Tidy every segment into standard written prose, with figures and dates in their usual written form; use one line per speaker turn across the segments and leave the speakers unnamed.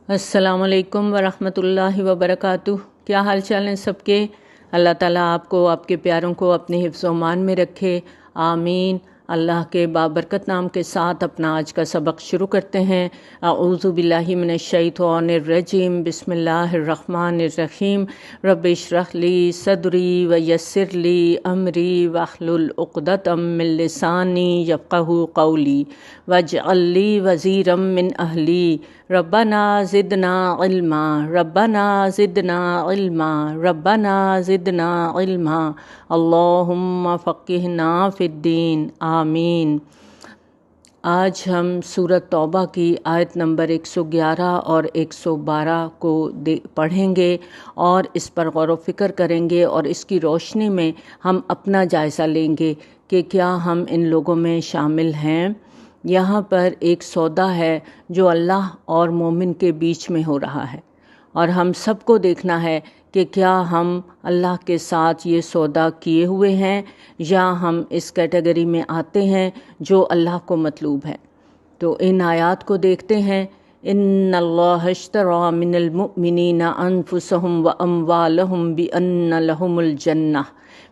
السلام علیکم ورحمۃ اللہ وبرکاتہ۔ کیا حال چال ہیں سب کے؟ اللہ تعالیٰ آپ کو، آپ کے پیاروں کو اپنے حفظ و امان میں رکھے، آمین۔ اللہ کے بابرکت نام کے ساتھ اپنا آج کا سبق شروع کرتے ہیں۔ اعوذ باللہ من الشیطان الرجیم، بسم اللہ الرحمن الرحیم۔ رب اشرح لی صدری ویسر لی امری واحلل عقدۃ من لسانی یفقہوا قولی واجعل لی وزیرا من اہلی ربنا زدنا علما ربنا زدنا علما ربنا زدنا علما اللہم فقہنا فی الدین، آمین۔ آج ہم سورۃ توبہ کی آیت نمبر 111 اور 112 کو پڑھیں گے اور اس پر غور و فکر کریں گے، اور اس کی روشنی میں ہم اپنا جائزہ لیں گے کہ کیا ہم ان لوگوں میں شامل ہیں۔ یہاں پر ایک سودا ہے جو اللہ اور مومن کے بیچ میں ہو رہا ہے، اور ہم سب کو دیکھنا ہے کہ کیا ہم اللہ کے ساتھ یہ سودا کیے ہوئے ہیں یا ہم اس کیٹیگری میں آتے ہیں جو اللہ کو مطلوب ہے۔ تو ان آیات کو دیکھتے ہیں۔ ان اللہ اشتری من المؤمنین انفسهم واموالهم بان لهم الجنہ،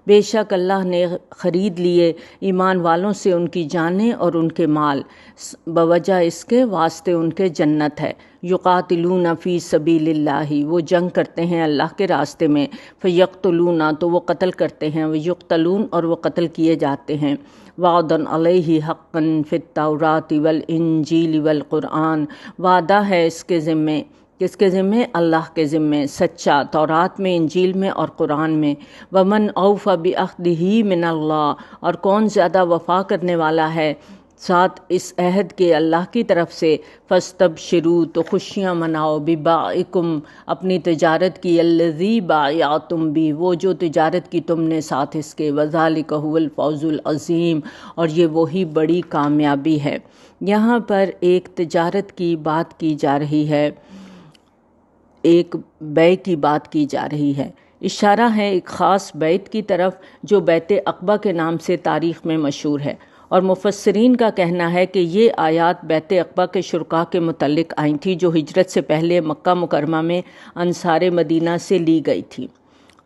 بے شک اللہ نے خرید لیے ایمان والوں سے ان کی جانیں اور ان کے مال، بوجہ اس کے واسطے ان کے جنت ہے۔ یقاتلون فی سبیل اللہ، وہ جنگ کرتے ہیں اللہ کے راستے میں، فیقتلون تو وہ قتل کرتے ہیں، ویقتلون اور وہ قتل کیے جاتے ہیں۔ وعدن علیہ حقا فی التوراۃ والانجیل والقرآن، وعدہ ہے اس کے ذمے، کس کے ذمے؟ اللہ کے ذمے، سچا، تورات میں، انجیل میں اور قرآن میں۔ ومن اوفی بعہدہ من اللہ، اور کون زیادہ وفا کرنے والا ہے ساتھ اس عہد کے اللہ کی طرف سے۔ فاستبشروا تو خوشیاں مناؤ، ببائعکم اپنی تجارت کی، الذی بایعتم بھی وہ جو تجارت کی تم نے ساتھ اس کے، وذالک ھو الفوز العظیم اور یہ وہی بڑی کامیابی ہے۔ یہاں پر ایک تجارت کی بات کی جا رہی ہے، ایک بیع کی بات کی جا رہی ہے، اشارہ ہے ایک خاص بیعت کی طرف جو بیعت عقبہ کے نام سے تاریخ میں مشہور ہے، اور مفسرین کا کہنا ہے کہ یہ آیات بیعت عقبہ کے شرکاء کے متعلق آئی تھی جو ہجرت سے پہلے مکہ مکرمہ میں انصار مدینہ سے لی گئی تھی،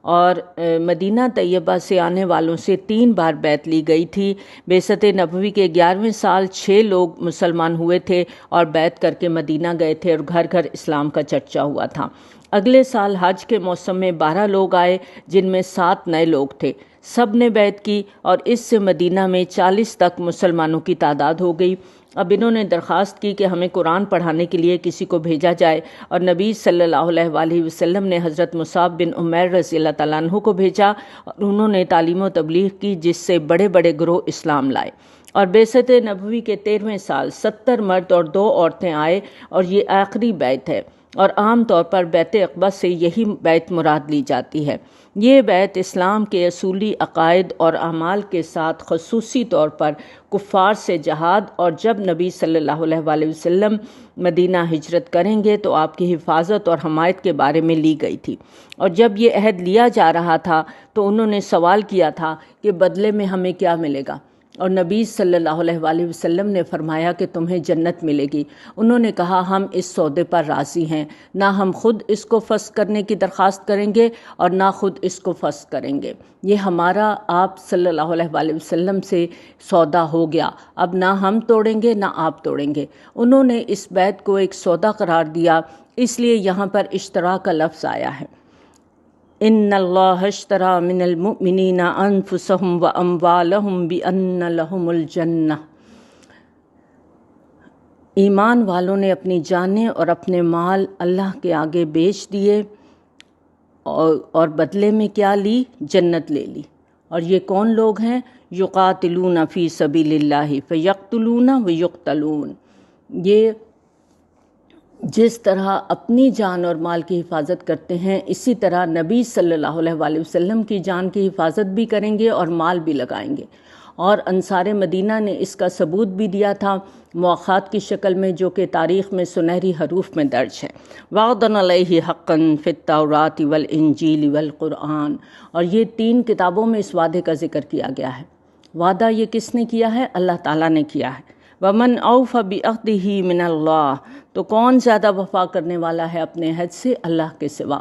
اور مدینہ طیبہ سے آنے والوں سے 3 بار بیعت لی گئی تھی۔ بعثت نبوی کے 11ویں سال 6 لوگ مسلمان ہوئے تھے اور بیعت کر کے مدینہ گئے تھے، اور گھر گھر اسلام کا چرچا ہوا تھا۔ اگلے سال حج کے موسم میں 12 لوگ آئے جن میں 7 نئے لوگ تھے، سب نے بیعت کی، اور اس سے مدینہ میں 40 تک مسلمانوں کی تعداد ہو گئی۔ اب انہوں نے درخواست کی کہ ہمیں قرآن پڑھانے کے لیے کسی کو بھیجا جائے، اور نبی صلی اللہ علیہ وآلہ وسلم نے حضرت مصعب بن عمیر رضی اللہ تعالیٰ عنہ کو بھیجا، اور انہوں نے تعلیم و تبلیغ کی جس سے بڑے بڑے گروہ اسلام لائے۔ اور بعثت نبوی کے 13ویں سال 70 مرد اور 2 عورتیں آئے، اور یہ آخری بیعت ہے، اور عام طور پر بیعت عقبہ سے یہی بیعت مراد لی جاتی ہے۔ یہ بیعت اسلام کے اصولی عقائد اور اعمال کے ساتھ خصوصی طور پر کفار سے جہاد، اور جب نبی صلی اللہ علیہ وآلہ وسلم مدینہ ہجرت کریں گے تو آپ کی حفاظت اور حمایت کے بارے میں لی گئی تھی۔ اور جب یہ عہد لیا جا رہا تھا تو انہوں نے سوال کیا تھا کہ بدلے میں ہمیں کیا ملے گا، اور نبی صلی اللہ علیہ وآلہ وسلم نے فرمایا کہ تمہیں جنت ملے گی۔ انہوں نے کہا ہم اس سودے پر راضی ہیں، نہ ہم خود اس کو فسخ کرنے کی درخواست کریں گے اور نہ خود اس کو فسخ کریں گے، یہ ہمارا آپ صلی اللہ علیہ وآلہ وسلم سے سودا ہو گیا، اب نہ ہم توڑیں گے نہ آپ توڑیں گے۔ انہوں نے اس بیعت کو ایک سودا قرار دیا، اس لیے یہاں پر اشترا کا لفظ آیا ہے۔ ان اللہ اشتری من المؤمنین انفسهم واموالهم بان لهم الجنہ، ایمان والوں نے اپنی جانیں اور اپنے مال اللہ کے آگے بیچ دیے، اور بدلے میں کیا لی؟ جنت لے لی۔ اور یہ کون لوگ ہیں؟ یقاتلون فی سبیل اللہ فیقتلون ویقتلون، یہ جس طرح اپنی جان اور مال کی حفاظت کرتے ہیں اسی طرح نبی صلی اللہ علیہ وآلہ وسلم کی جان کی حفاظت بھی کریں گے اور مال بھی لگائیں گے۔ اور انصار مدینہ نے اس کا ثبوت بھی دیا تھا مؤاخات کی شکل میں، جو کہ تاریخ میں سنہری حروف میں درج ہے۔ وعدن علیہ حقا فی التوراۃ والانجیل والقرآن، اور یہ 3 کتابوں میں اس وعدے کا ذکر کیا گیا ہے۔ وعدہ یہ کس نے کیا ہے؟ اللہ تعالیٰ نے کیا ہے۔ ومن اوفی بعہدہ من اللہ، تو کون زیادہ وفا کرنے والا ہے اپنے عہد سے اللہ کے سوا؟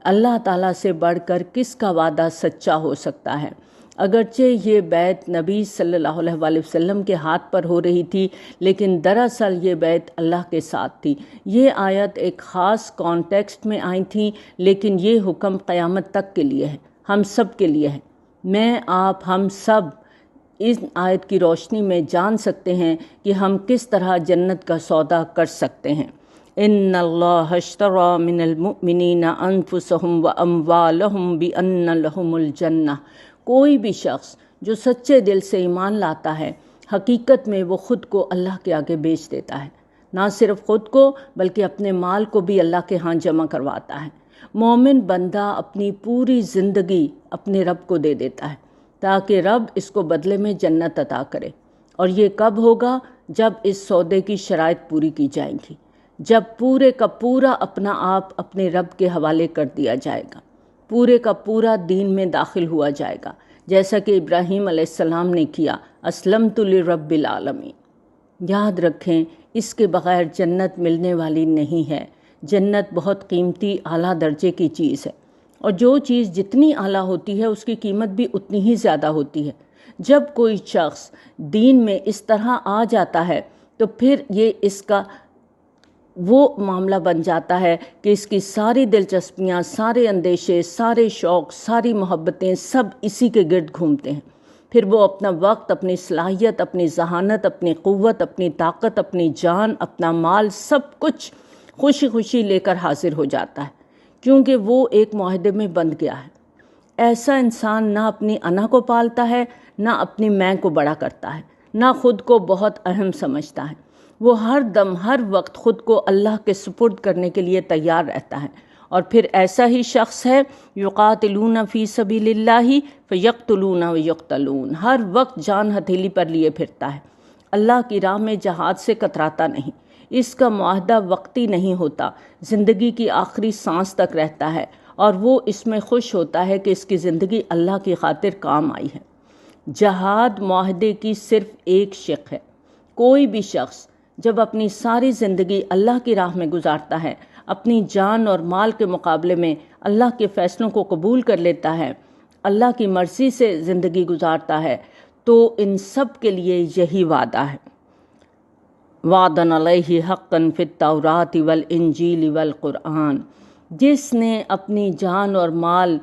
اللہ تعالیٰ سے بڑھ کر کس کا وعدہ سچا ہو سکتا ہے؟ اگرچہ یہ بیعت نبی صلی اللہ علیہ وآلہ وسلم کے ہاتھ پر ہو رہی تھی، لیکن دراصل یہ بیعت اللہ کے ساتھ تھی۔ یہ آیت ایک خاص کانٹیکسٹ میں آئی تھی، لیکن یہ حکم قیامت تک کے لیے ہے، ہم سب کے لیے ہے۔ میں، آپ، ہم سب اس آیت کی روشنی میں جان سکتے ہیں کہ ہم کس طرح جنت کا سودا کر سکتے ہیں۔ ان اللہ اشتری من المؤمنین انفسهم واموالهم بان لهم الجنہ۔ کوئی بھی شخص جو سچے دل سے ایمان لاتا ہے، حقیقت میں وہ خود کو اللہ کے آگے بیچ دیتا ہے، نہ صرف خود کو بلکہ اپنے مال کو بھی اللہ کے ہاں جمع کرواتا ہے۔ مومن بندہ اپنی پوری زندگی اپنے رب کو دے دیتا ہے تاکہ رب اس کو بدلے میں جنت عطا کرے، اور یہ کب ہوگا؟ جب اس سودے کی شرائط پوری کی جائیں گی، جب پورے کا پورا اپنا آپ اپنے رب کے حوالے کر دیا جائے گا، پورے کا پورا دین میں داخل ہوا جائے گا، جیسا کہ ابراہیم علیہ السلام نے کیا، اسلمت لرب العالمین۔ یاد رکھیں، اس کے بغیر جنت ملنے والی نہیں ہے۔ جنت بہت قیمتی اعلیٰ درجے کی چیز ہے، اور جو چیز جتنی اعلیٰ ہوتی ہے اس کی قیمت بھی اتنی ہی زیادہ ہوتی ہے۔ جب کوئی شخص دین میں اس طرح آ جاتا ہے تو پھر یہ اس کا وہ معاملہ بن جاتا ہے کہ اس کی ساری دلچسپیاں، سارے اندیشے، سارے شوق، ساری محبتیں سب اسی کے گرد گھومتے ہیں۔ پھر وہ اپنا وقت، اپنی صلاحیت، اپنی ذہانت، اپنی قوت، اپنی طاقت، اپنی جان، اپنا مال، سب کچھ خوشی خوشی لے کر حاضر ہو جاتا ہے، کیونکہ وہ ایک معاہدے میں بندھ گیا ہے۔ ایسا انسان نہ اپنی انا کو پالتا ہے، نہ اپنی میں کو بڑا کرتا ہے، نہ خود کو بہت اہم سمجھتا ہے۔ وہ ہر دم، ہر وقت خود کو اللہ کے سپرد کرنے کے لیے تیار رہتا ہے، اور پھر ایسا ہی شخص ہے یقاتلون فی سبیل اللہ فیقتلون ویقتلون، ہر وقت جان ہتھیلی پر لیے پھرتا ہے، اللہ کی راہ میں جہاد سے کتراتا نہیں۔ اس کا معاہدہ وقتی نہیں ہوتا، زندگی کی آخری سانس تک رہتا ہے، اور وہ اس میں خوش ہوتا ہے کہ اس کی زندگی اللہ کی خاطر کام آئی ہے۔ جہاد معاہدے کی صرف ایک شق ہے۔ کوئی بھی شخص جب اپنی ساری زندگی اللہ کی راہ میں گزارتا ہے، اپنی جان اور مال کے مقابلے میں اللہ کے فیصلوں کو قبول کر لیتا ہے، اللہ کی مرضی سے زندگی گزارتا ہے، تو ان سب کے لیے یہی وعدہ ہے۔ وعدن علیہ حقاً فی التوراۃ والانجیل والقرآن۔ جس نے اپنی جان اور مال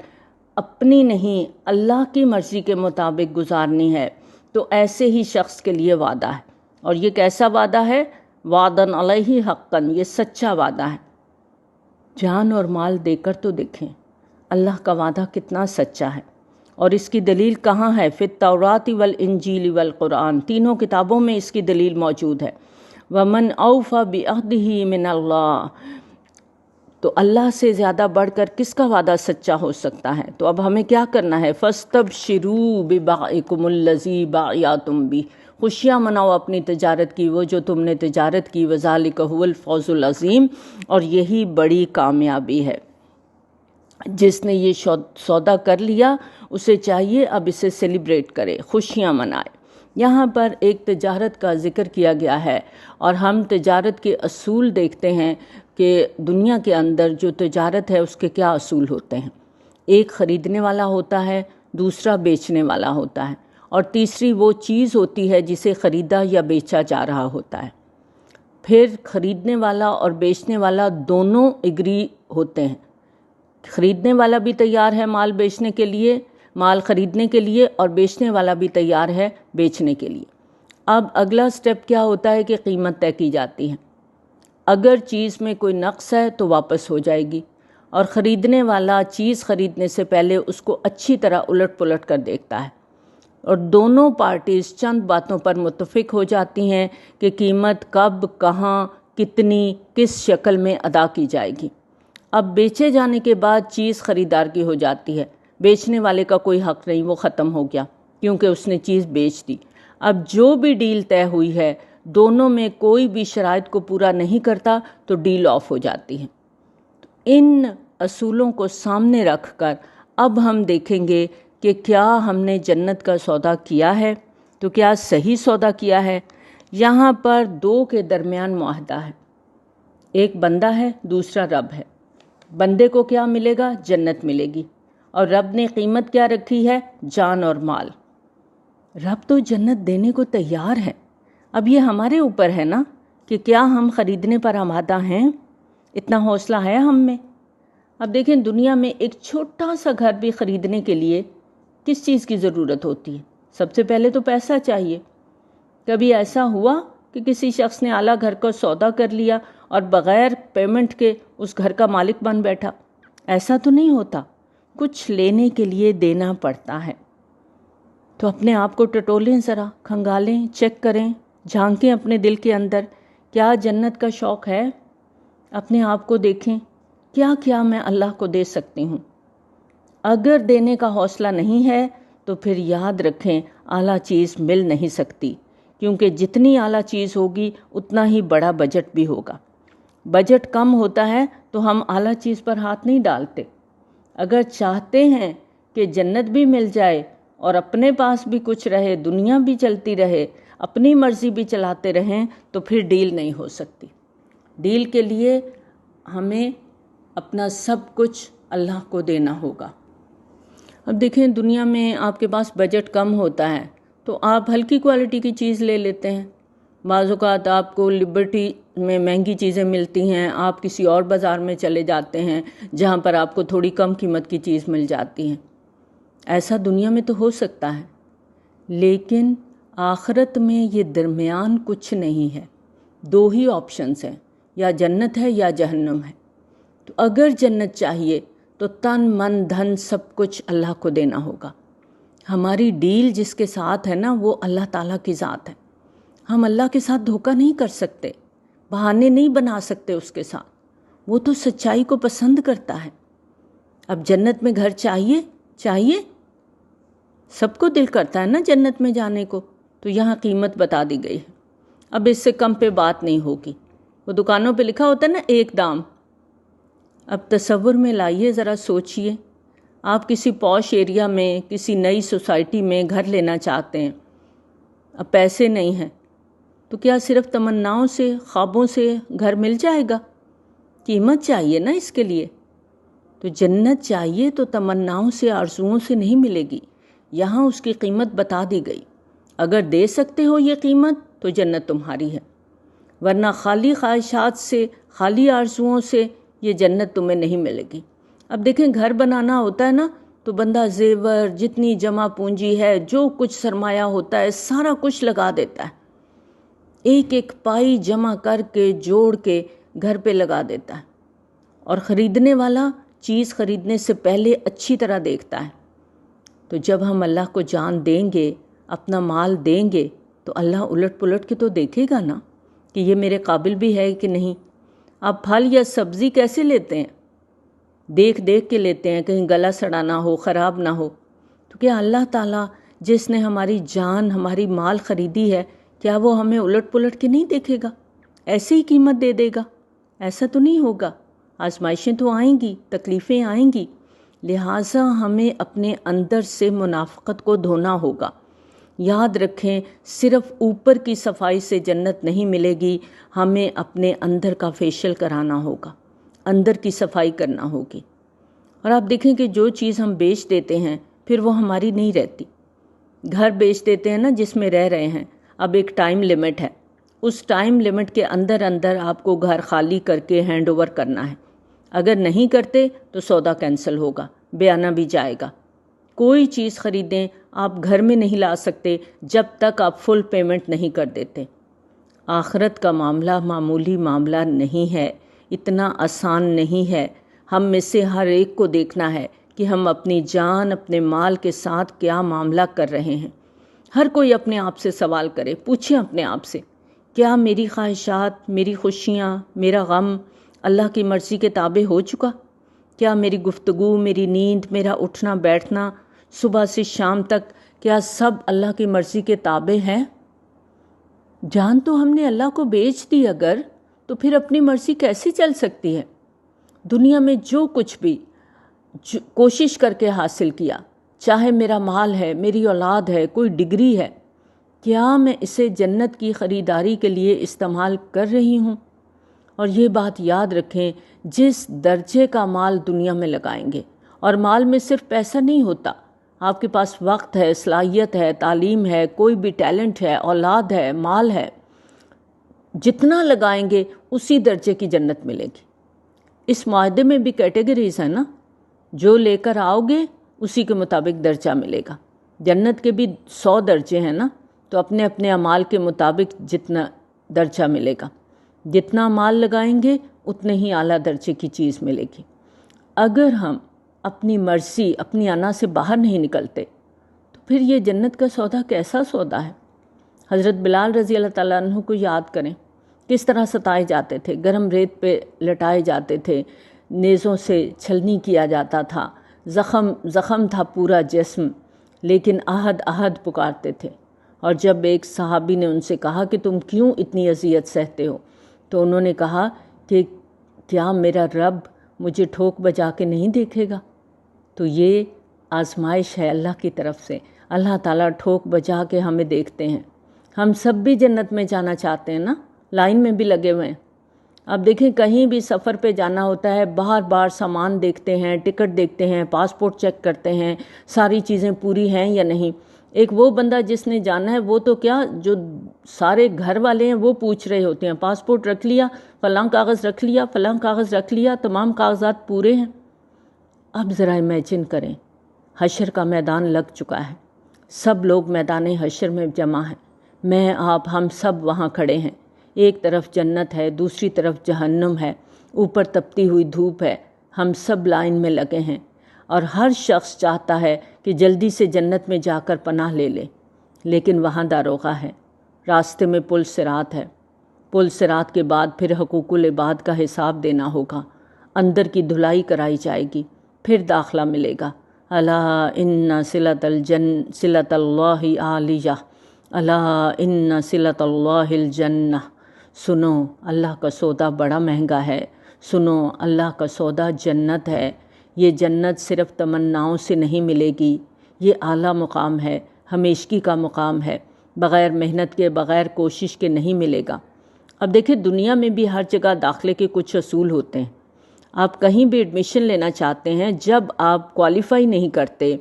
اپنی نہیں اللہ کی مرضی کے مطابق گزارنی ہے، تو ایسے ہی شخص کے لیے وعدہ ہے۔ اور یہ کیسا وعدہ ہے؟ وعدن علیہ حقاً، یہ سچا وعدہ ہے۔ جان اور مال دے کر تو دیکھیں اللہ کا وعدہ کتنا سچا ہے، اور اس کی دلیل کہاں ہے؟ فی التوراۃ والانجیل والقرآن، تینوں کتابوں میں اس کی دلیل موجود ہے۔ ومن اوفی بعہدہ من اللہ، تو اللہ سے زیادہ بڑھ کر کس کا وعدہ سچا ہو سکتا ہے؟ تو اب ہمیں کیا کرنا ہے؟ فاستبشروا ببیعکم الذی بایعتم بہ، خوشیاں مناؤ اپنی تجارت کی، وہ جو تم نے تجارت کی، وذالک ھو الفوز العظیم، اور یہی بڑی کامیابی ہے۔ جس نے یہ سودا کر لیا اسے چاہیے اب اسے سیلیبریٹ کرے، خوشیاں منائے۔ یہاں پر ایک تجارت کا ذکر کیا گیا ہے، اور ہم تجارت کے اصول دیکھتے ہیں کہ دنیا کے اندر جو تجارت ہے اس کے کیا اصول ہوتے ہیں۔ ایک خریدنے والا ہوتا ہے، دوسرا بیچنے والا ہوتا ہے، اور تیسری وہ چیز ہوتی ہے جسے خریدا یا بیچا جا رہا ہوتا ہے۔ پھر خریدنے والا اور بیچنے والا دونوں ایگری ہوتے ہیں، خریدنے والا بھی تیار ہے مال بیچنے کے لیے، مال خریدنے کے لیے، اور بیچنے والا بھی تیار ہے بیچنے کے لیے۔ اب اگلا سٹیپ کیا ہوتا ہے کہ قیمت طے کی جاتی ہے۔ اگر چیز میں کوئی نقص ہے تو واپس ہو جائے گی، اور خریدنے والا چیز خریدنے سے پہلے اس کو اچھی طرح الٹ پلٹ کر دیکھتا ہے، اور دونوں پارٹیز چند باتوں پر متفق ہو جاتی ہیں کہ قیمت کب، کہاں، کتنی، کس شکل میں ادا کی جائے گی۔ اب بیچے جانے کے بعد چیز خریدار کی ہو جاتی ہے، بیچنے والے کا کوئی حق نہیں، وہ ختم ہو گیا کیونکہ اس نے چیز بیچ دی۔ اب جو بھی ڈیل طے ہوئی ہے دونوں میں کوئی بھی شرائط کو پورا نہیں کرتا تو ڈیل آف ہو جاتی ہے۔ ان اصولوں کو سامنے رکھ کر اب ہم دیکھیں گے کہ کیا ہم نے جنت کا سودا کیا ہے، تو کیا صحیح سودا کیا ہے۔ یہاں پر دو کے درمیان معاہدہ ہے، ایک بندہ ہے، دوسرا رب ہے۔ بندے کو کیا ملے گا؟ جنت ملے گی، اور رب نے قیمت کیا رکھی ہے؟ جان اور مال۔ رب تو جنت دینے کو تیار ہے، اب یہ ہمارے اوپر ہے نا کہ کیا ہم خریدنے پر آمادہ ہیں، اتنا حوصلہ ہے ہم میں۔ اب دیکھیں، دنیا میں ایک چھوٹا سا گھر بھی خریدنے کے لیے کس چیز کی ضرورت ہوتی ہے؟ سب سے پہلے تو پیسہ چاہیے۔ کبھی ایسا ہوا کہ کسی شخص نے اعلیٰ گھر کا سودا کر لیا اور بغیر پیمنٹ کے اس گھر کا مالک بن بیٹھا؟ ایسا تو نہیں ہوتا، کچھ لینے کے لیے دینا پڑتا ہے۔ تو اپنے آپ کو ٹٹولیں، ذرا کھنگالیں، چیک کریں، جھانکیں اپنے دل کے اندر، کیا جنت کا شوق ہے؟ اپنے آپ کو دیکھیں، کیا کیا میں اللہ کو دے سکتی ہوں؟ اگر دینے کا حوصلہ نہیں ہے تو پھر یاد رکھیں اعلیٰ چیز مل نہیں سکتی، کیونکہ جتنی اعلیٰ چیز ہوگی اتنا ہی بڑا بجٹ بھی ہوگا۔ بجٹ کم ہوتا ہے تو ہم اعلیٰ چیز پر ہاتھ نہیں ڈالتے۔ اگر چاہتے ہیں کہ جنت بھی مل جائے اور اپنے پاس بھی کچھ رہے، دنیا بھی چلتی رہے، اپنی مرضی بھی چلاتے رہیں، تو پھر ڈیل نہیں ہو سکتی۔ ڈیل کے لیے ہمیں اپنا سب کچھ اللہ کو دینا ہوگا۔ اب دیکھیں، دنیا میں آپ کے پاس بجٹ کم ہوتا ہے تو آپ ہلکی کوالٹی کی چیز لے لیتے ہیں۔ بعض اوقات آپ کو لبرٹی میں مہنگی چیزیں ملتی ہیں، آپ کسی اور بازار میں چلے جاتے ہیں جہاں پر آپ کو تھوڑی کم قیمت کی چیز مل جاتی ہے۔ ایسا دنیا میں تو ہو سکتا ہے، لیکن آخرت میں یہ درمیان کچھ نہیں ہے۔ دو ہی آپشنز ہیں، یا جنت ہے یا جہنم ہے۔ تو اگر جنت چاہیے تو تن من دھن سب کچھ اللہ کو دینا ہوگا۔ ہماری ڈیل جس کے ساتھ ہے نا، وہ اللہ تعالیٰ کی ذات ہے۔ ہم اللہ کے ساتھ دھوکہ نہیں کر سکتے، بہانے نہیں بنا سکتے اس کے ساتھ، وہ تو سچائی کو پسند کرتا ہے۔ اب جنت میں گھر چاہیے، سب کو دل کرتا ہے نا جنت میں جانے کو، تو یہاں قیمت بتا دی گئی ہے۔ اب اس سے کم پہ بات نہیں ہوگی، وہ دکانوں پہ لکھا ہوتا ہے نا ایک دام۔ اب تصور میں لائیے، ذرا سوچئے، آپ کسی پوش ایریا میں، کسی نئی سوسائٹی میں گھر لینا چاہتے ہیں، اب پیسے نہیں ہیں تو کیا صرف تمناؤں سے، خوابوں سے گھر مل جائے گا؟ قیمت چاہیے نا اس کے لیے۔ تو جنت چاہیے تو تمناؤں سے، آرزوؤں سے نہیں ملے گی، یہاں اس کی قیمت بتا دی گئی۔ اگر دے سکتے ہو یہ قیمت تو جنت تمہاری ہے، ورنہ خالی خواہشات سے، خالی آرزوؤں سے یہ جنت تمہیں نہیں ملے گی۔ اب دیکھیں، گھر بنانا ہوتا ہے نا تو بندہ زیور، جتنی جمع پونجی ہے، جو کچھ سرمایہ ہوتا ہے، سارا کچھ لگا دیتا ہے، ایک ایک پائی جمع کر کے، جوڑ کے گھر پہ لگا دیتا ہے۔ اور خریدنے والا چیز خریدنے سے پہلے اچھی طرح دیکھتا ہے۔ تو جب ہم اللہ کو جان دیں گے، اپنا مال دیں گے، تو اللہ الٹ پلٹ کے تو دیکھے گا نا کہ یہ میرے قابل بھی ہے کہ نہیں۔ آپ پھل یا سبزی کیسے لیتے ہیں؟ دیکھ کے لیتے ہیں، کہیں گلا سڑا نہ ہو، خراب نہ ہو۔ تو کیا اللہ تعالیٰ جس نے ہماری جان، ہماری مال خریدی ہے، کیا وہ ہمیں الٹ پلٹ کے نہیں دیکھے گا، ایسے ہی قیمت دے دے گا؟ ایسا تو نہیں ہوگا۔ آزمائشیں تو آئیں گی، تکلیفیں آئیں گی، لہٰذا ہمیں اپنے اندر سے منافقت کو دھونا ہوگا۔ یاد رکھیں، صرف اوپر کی صفائی سے جنت نہیں ملے گی، ہمیں اپنے اندر کا فیشل کرانا ہوگا، اندر کی صفائی کرنا ہوگی۔ اور آپ دیکھیں کہ جو چیز ہم بیچ دیتے ہیں پھر وہ ہماری نہیں رہتی۔ گھر بیچ دیتے ہیں نا جس میں رہ رہے ہیں، اب ایک ٹائم لیمٹ ہے، اس ٹائم لیمٹ کے اندر آپ کو گھر خالی کر کے ہینڈ اوور کرنا ہے۔ اگر نہیں کرتے تو سودا کینسل ہوگا، بیانہ بھی جائے گا۔ کوئی چیز خریدیں آپ گھر میں نہیں لا سکتے جب تک آپ فل پیمنٹ نہیں کر دیتے۔ آخرت کا معاملہ معمولی معاملہ نہیں ہے، اتنا آسان نہیں ہے۔ ہم میں سے ہر ایک کو دیکھنا ہے کہ ہم اپنی جان، اپنے مال کے ساتھ کیا معاملہ کر رہے ہیں۔ ہر کوئی اپنے آپ سے سوال کرے، پوچھیں اپنے آپ سے، کیا میری خواہشات، میری خوشیاں، میرا غم اللہ کی مرضی کے تابع ہو چکا؟ کیا میری گفتگو، میری نیند، میرا اٹھنا بیٹھنا صبح سے شام تک، کیا سب اللہ کی مرضی کے تابع ہے؟ جان تو ہم نے اللہ کو بیچ دی اگر، تو پھر اپنی مرضی کیسے چل سکتی ہے؟ دنیا میں جو کچھ بھی کوشش کر کے حاصل کیا، چاہے میرا مال ہے، میری اولاد ہے، کوئی ڈگری ہے، کیا میں اسے جنت کی خریداری کے لیے استعمال کر رہی ہوں؟ اور یہ بات یاد رکھیں، جس درجے کا مال دنیا میں لگائیں گے، اور مال میں صرف پیسہ نہیں ہوتا، آپ کے پاس وقت ہے، صلاحیت ہے، تعلیم ہے، کوئی بھی ٹیلنٹ ہے، اولاد ہے، مال ہے، جتنا لگائیں گے اسی درجے کی جنت ملے گی۔ اس معاہدے میں بھی کیٹیگریز ہیں نا، جو لے کر آؤ گے اسی کے مطابق درجہ ملے گا۔ جنت کے بھی 100 درجے ہیں نا، تو اپنے اپنے اعمال کے مطابق جتنا درجہ ملے گا، جتنا مال لگائیں گے اتنے ہی اعلیٰ درجے کی چیز ملے گی۔ اگر ہم اپنی مرضی، اپنی انا سے باہر نہیں نکلتے تو پھر یہ جنت کا سودا کیسا سودا ہے؟ حضرت بلال رضی اللہ تعالیٰ عنہ کو یاد کریں، کس طرح ستائے جاتے تھے، گرم ریت پہ لٹائے جاتے تھے، نیزوں سے چھلنی کیا جاتا تھا، زخم تھا پورا جسم، لیکن احد احد پکارتے تھے۔ اور جب ایک صحابی نے ان سے کہا کہ تم کیوں اتنی اذیت سہتے ہو، تو انہوں نے کہا کہ کیا میرا رب مجھے ٹھوک بجا کے نہیں دیکھے گا؟ تو یہ آزمائش ہے اللہ کی طرف سے، اللہ تعالیٰ ٹھوک بجا کے ہمیں دیکھتے ہیں۔ ہم سب بھی جنت میں جانا چاہتے ہیں نا، لائن میں بھی لگے ہوئے ہیں۔ اب دیکھیں، کہیں بھی سفر پہ جانا ہوتا ہے، بار بار سامان دیکھتے ہیں، ٹکٹ دیکھتے ہیں، پاسپورٹ چیک کرتے ہیں، ساری چیزیں پوری ہیں یا نہیں۔ ایک وہ بندہ جس نے جانا ہے، وہ تو کیا، جو سارے گھر والے ہیں وہ پوچھ رہے ہوتے ہیں، پاسپورٹ رکھ لیا، فلاں کاغذ رکھ لیا، فلاں کاغذ رکھ لیا، تمام کاغذات پورے ہیں۔ اب ذرا امیجن کریں، حشر کا میدان لگ چکا ہے، سب لوگ میدان حشر میں جمع ہیں، میں آپ ہم سب وہاں کھڑے ہیں، ایک طرف جنت ہے، دوسری طرف جہنم ہے، اوپر تپتی ہوئی دھوپ ہے، ہم سب لائن میں لگے ہیں، اور ہر شخص چاہتا ہے کہ جلدی سے جنت میں جا کر پناہ لے لے، لیکن وہاں داروغہ ہے، راستے میں پل صراط ہے، پل صراط کے بعد پھر حقوق العباد کا حساب دینا ہوگا، اندر کی دھلائی کرائی جائے گی، پھر داخلہ ملے گا۔ الا ان صلۃ اللہ عالیہ، الا ان صلۃ اللہ الجنہ، سنو اللہ کا سودا بڑا مہنگا ہے، سنو اللہ کا سودا جنت ہے۔ یہ جنت صرف تمناؤں سے نہیں ملے گی، یہ اعلیٰ مقام ہے، ہمیشگی کا مقام ہے، بغیر محنت کے، بغیر کوشش کے نہیں ملے گا۔ اب دیکھیں، دنیا میں بھی ہر جگہ داخلے کے کچھ اصول ہوتے ہیں۔ آپ کہیں بھی ایڈمیشن لینا چاہتے ہیں، جب آپ کوالیفائی نہیں کرتے،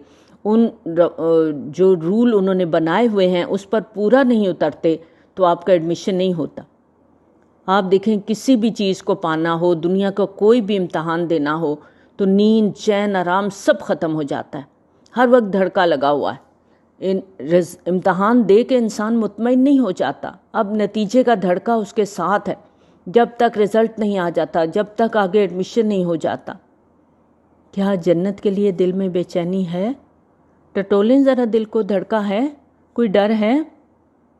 ان جو رول انہوں نے بنائے ہوئے ہیں اس پر پورا نہیں اترتے، تو آپ کا ایڈمیشن نہیں ہوتا۔ آپ دیکھیں، کسی بھی چیز کو پانا ہو، دنیا کا کوئی بھی امتحان دینا ہو، تو نیند، چین، آرام سب ختم ہو جاتا ہے، ہر وقت دھڑکا لگا ہوا ہے۔ امتحان دے کے انسان مطمئن نہیں ہو جاتا، اب نتیجے کا دھڑکا اس کے ساتھ ہے، جب تک رزلٹ نہیں آ جاتا، جب تک آگے ایڈمیشن نہیں ہو جاتا۔ کیا جنت کے لیے دل میں بے چینی ہے؟ ٹٹولیں ذرا دل کو، دھڑکا ہے؟ کوئی ڈر ہے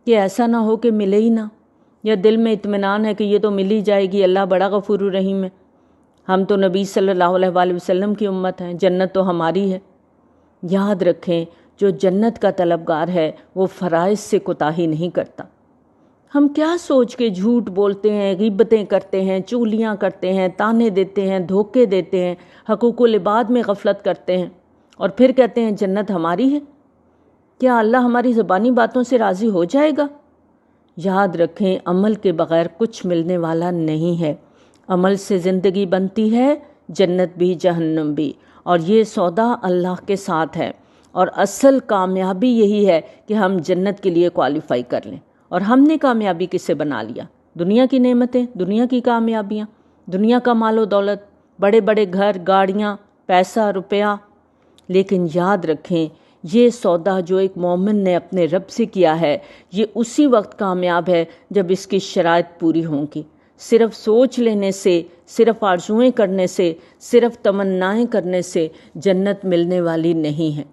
کہ ایسا نہ ہو کہ ملے ہی نہ، یا دل میں اطمینان ہے کہ یہ تو مل ہی جائے گی، اللہ بڑا غفور الرحیم ہے، ہم تو نبی صلی اللہ علیہ وآلہ وسلم کی امت ہیں، جنت تو ہماری ہے۔ یاد رکھیں، جو جنت کا طلبگار ہے وہ فرائض سے کوتاہی نہیں کرتا۔ ہم کیا سوچ کے جھوٹ بولتے ہیں، غیبتیں کرتے ہیں، چغلیاں کرتے ہیں، تانے دیتے ہیں، دھوکے دیتے ہیں، حقوق العباد میں غفلت کرتے ہیں، اور پھر کہتے ہیں جنت ہماری ہے؟ کیا اللہ ہماری زبانی باتوں سے راضی ہو جائے گا؟ یاد رکھیں، عمل کے بغیر کچھ ملنے والا نہیں ہے، عمل سے زندگی بنتی ہے، جنت بھی جہنم بھی، اور یہ سودا اللہ کے ساتھ ہے۔ اور اصل کامیابی یہی ہے کہ ہم جنت کے لیے کوالیفائی کر لیں۔ اور ہم نے کامیابی کس سے بنا لیا؟ دنیا کی نعمتیں، دنیا کی کامیابیاں، دنیا کا مال و دولت، بڑے بڑے گھر، گاڑیاں، پیسہ، روپیہ۔ لیکن یاد رکھیں، یہ سودا جو ایک مومن نے اپنے رب سے کیا ہے، یہ اسی وقت کامیاب ہے جب اس کی شرائط پوری ہوں گی۔ صرف سوچ لینے سے، صرف آرزوئیں کرنے سے، صرف تمنائیں کرنے سے جنت ملنے والی نہیں ہے۔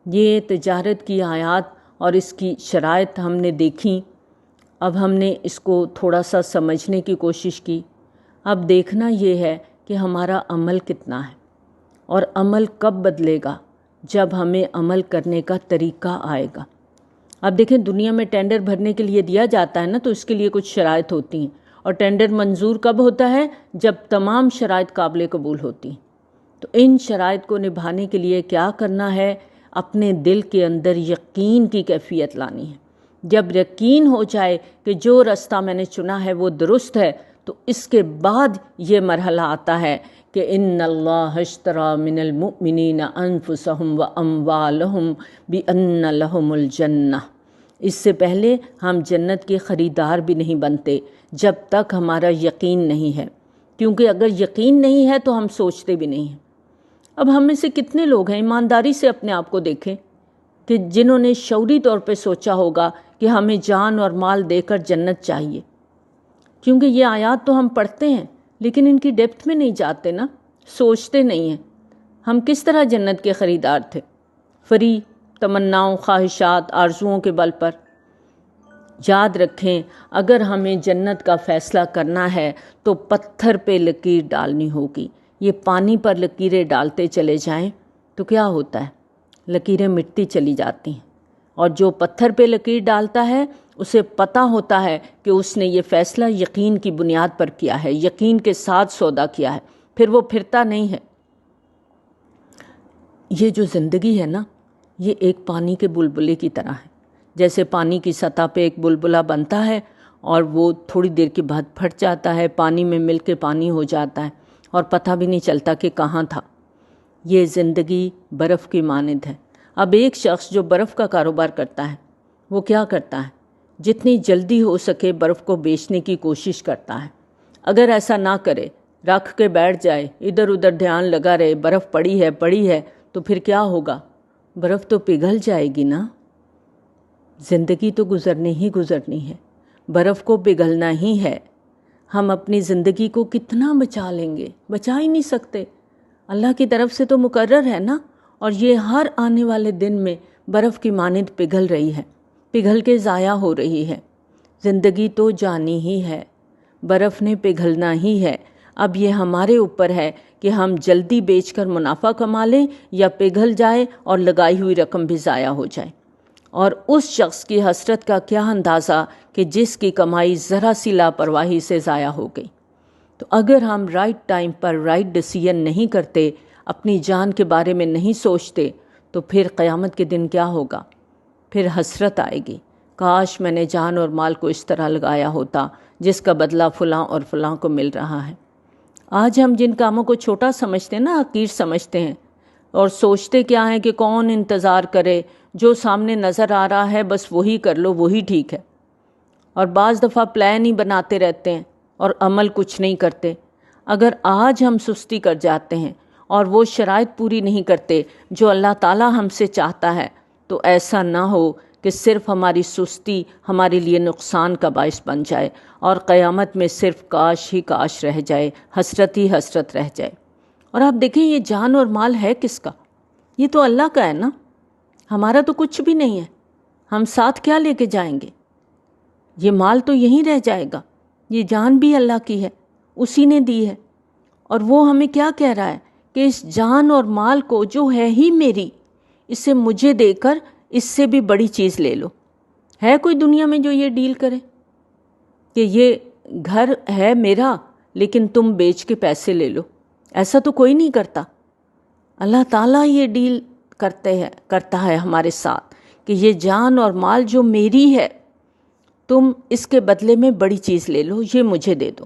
یہ تجارت کی آیات اور اس کی شرائط ہم نے دیکھیں، اب ہم نے اس کو تھوڑا سا سمجھنے کی کوشش کی۔ اب دیکھنا یہ ہے کہ ہمارا عمل کتنا ہے، اور عمل کب بدلے گا؟ جب ہمیں عمل کرنے کا طریقہ آئے گا۔ اب دیکھیں، دنیا میں ٹینڈر بھرنے کے لیے دیا جاتا ہے نا، تو اس کے لیے کچھ شرائط ہوتی ہیں، اور ٹینڈر منظور کب ہوتا ہے؟ جب تمام شرائط قابل قبول ہوتی ہیں۔ تو ان شرائط کو نبھانے کے لیے کیا کرنا ہے؟ اپنے دل کے اندر یقین کی کیفیت لانی ہے۔ جب یقین ہو جائے کہ جو راستہ میں نے چنا ہے وہ درست ہے، تو اس کے بعد یہ مرحلہ آتا ہے کہ ان اللہ اشتری من المؤمنین انفسہم واموالہم بان لہم الجنہ۔ اس سے پہلے ہم جنت کے خریدار بھی نہیں بنتے جب تک ہمارا یقین نہیں ہے، کیونکہ اگر یقین نہیں ہے تو ہم سوچتے بھی نہیں ہیں۔ اب ہم میں سے کتنے لوگ ہیں، ایمانداری سے اپنے آپ کو دیکھیں، کہ جنہوں نے شعوری طور پہ سوچا ہوگا کہ ہمیں جان اور مال دے کر جنت چاہیے، کیونکہ یہ آیات تو ہم پڑھتے ہیں لیکن ان کی ڈیپتھ میں نہیں جاتے نا، سوچتے نہیں ہیں۔ ہم کس طرح جنت کے خریدار تھے؟ فری تمناؤں، خواہشات، آرزوؤں کے بل پر۔ یاد رکھیں، اگر ہمیں جنت کا فیصلہ کرنا ہے تو پتھر پہ لکیر ڈالنی ہوگی۔ یہ پانی پر لکیریں ڈالتے چلے جائیں تو کیا ہوتا ہے؟ لکیریں مٹتی چلی جاتی ہیں، اور جو پتھر پہ لکیر ڈالتا ہے اسے پتہ ہوتا ہے کہ اس نے یہ فیصلہ یقین کی بنیاد پر کیا ہے، یقین کے ساتھ سودا کیا ہے، پھر وہ پھرتا نہیں ہے۔ یہ جو زندگی ہے نا، یہ ایک پانی کے بلبلے کی طرح ہے۔ جیسے پانی کی سطح پہ ایک بلبلا بنتا ہے اور وہ تھوڑی دیر کے بعد پھٹ جاتا ہے، پانی میں مل کے پانی ہو جاتا ہے اور پتہ بھی نہیں چلتا کہ کہاں تھا۔ یہ زندگی برف کی مانند ہے۔ اب ایک شخص جو برف کا کاروبار کرتا ہے وہ کیا کرتا ہے؟ جتنی جلدی ہو سکے برف کو بیچنے کی کوشش کرتا ہے۔ اگر ایسا نہ کرے، رکھ کے بیٹھ جائے، ادھر ادھر دھیان لگا رہے، برف پڑی ہے تو پھر کیا ہوگا؟ برف تو پگھل جائے گی نا۔ زندگی تو گزرنی ہے، برف کو پگھلنا ہی ہے۔ ہم اپنی زندگی کو کتنا بچا لیں گے؟ بچا ہی نہیں سکتے۔ اللہ کی طرف سے تو مقرر ہے نا، اور یہ ہر آنے والے دن میں برف کی مانند پگھل رہی ہے، پگھل کے ضائع ہو رہی ہے۔ زندگی تو جانی ہی ہے، برف نے پگھلنا ہی ہے۔ اب یہ ہمارے اوپر ہے کہ ہم جلدی بیچ کر منافع کما لیں یا پگھل جائے اور لگائی ہوئی رقم بھی ضائع ہو جائے۔ اور اس شخص کی حسرت کا کیا اندازہ کہ جس کی کمائی ذرا سی لاپرواہی سے ضائع ہو گئی۔ تو اگر ہم رائٹ ٹائم پر رائٹ ڈیسیژن نہیں کرتے، اپنی جان کے بارے میں نہیں سوچتے، تو پھر قیامت کے دن کیا ہوگا؟ پھر حسرت آئے گی، کاش میں نے جان اور مال کو اس طرح لگایا ہوتا جس کا بدلہ فلاں اور فلاں کو مل رہا ہے۔ آج ہم جن کاموں کو چھوٹا سمجھتے ہیں نا، حقیر سمجھتے ہیں، اور سوچتے کیا ہیں کہ کون انتظار کرے، جو سامنے نظر آ رہا ہے بس وہی کر لو، وہی ٹھیک ہے۔ اور بعض دفعہ پلان ہی بناتے رہتے ہیں اور عمل کچھ نہیں کرتے۔ اگر آج ہم سستی کر جاتے ہیں اور وہ شرائط پوری نہیں کرتے جو اللہ تعالیٰ ہم سے چاہتا ہے، تو ایسا نہ ہو کہ صرف ہماری سستی ہمارے لیے نقصان کا باعث بن جائے اور قیامت میں صرف کاش ہی کاش رہ جائے، حسرت ہی حسرت رہ جائے۔ اور آپ دیکھیں، یہ جان اور مال ہے کس کا؟ یہ تو اللہ کا ہے نا، ہمارا تو کچھ بھی نہیں ہے۔ ہم ساتھ کیا لے کے جائیں گے؟ یہ مال تو یہیں رہ جائے گا، یہ جان بھی اللہ کی ہے، اسی نے دی ہے۔ اور وہ ہمیں کیا کہہ رہا ہے کہ اس جان اور مال کو جو ہے ہی میری، اسے مجھے دے کر اس سے بھی بڑی چیز لے لو۔ ہے کوئی دنیا میں جو یہ ڈیل کرے کہ یہ گھر ہے میرا لیکن تم بیچ کے پیسے لے لو؟ ایسا تو کوئی نہیں کرتا۔ اللہ تعالیٰ یہ ڈیل کرتا ہے ہمارے ساتھ کہ یہ جان اور مال جو میری ہے، تم اس کے بدلے میں بڑی چیز لے لو، یہ مجھے دے دو۔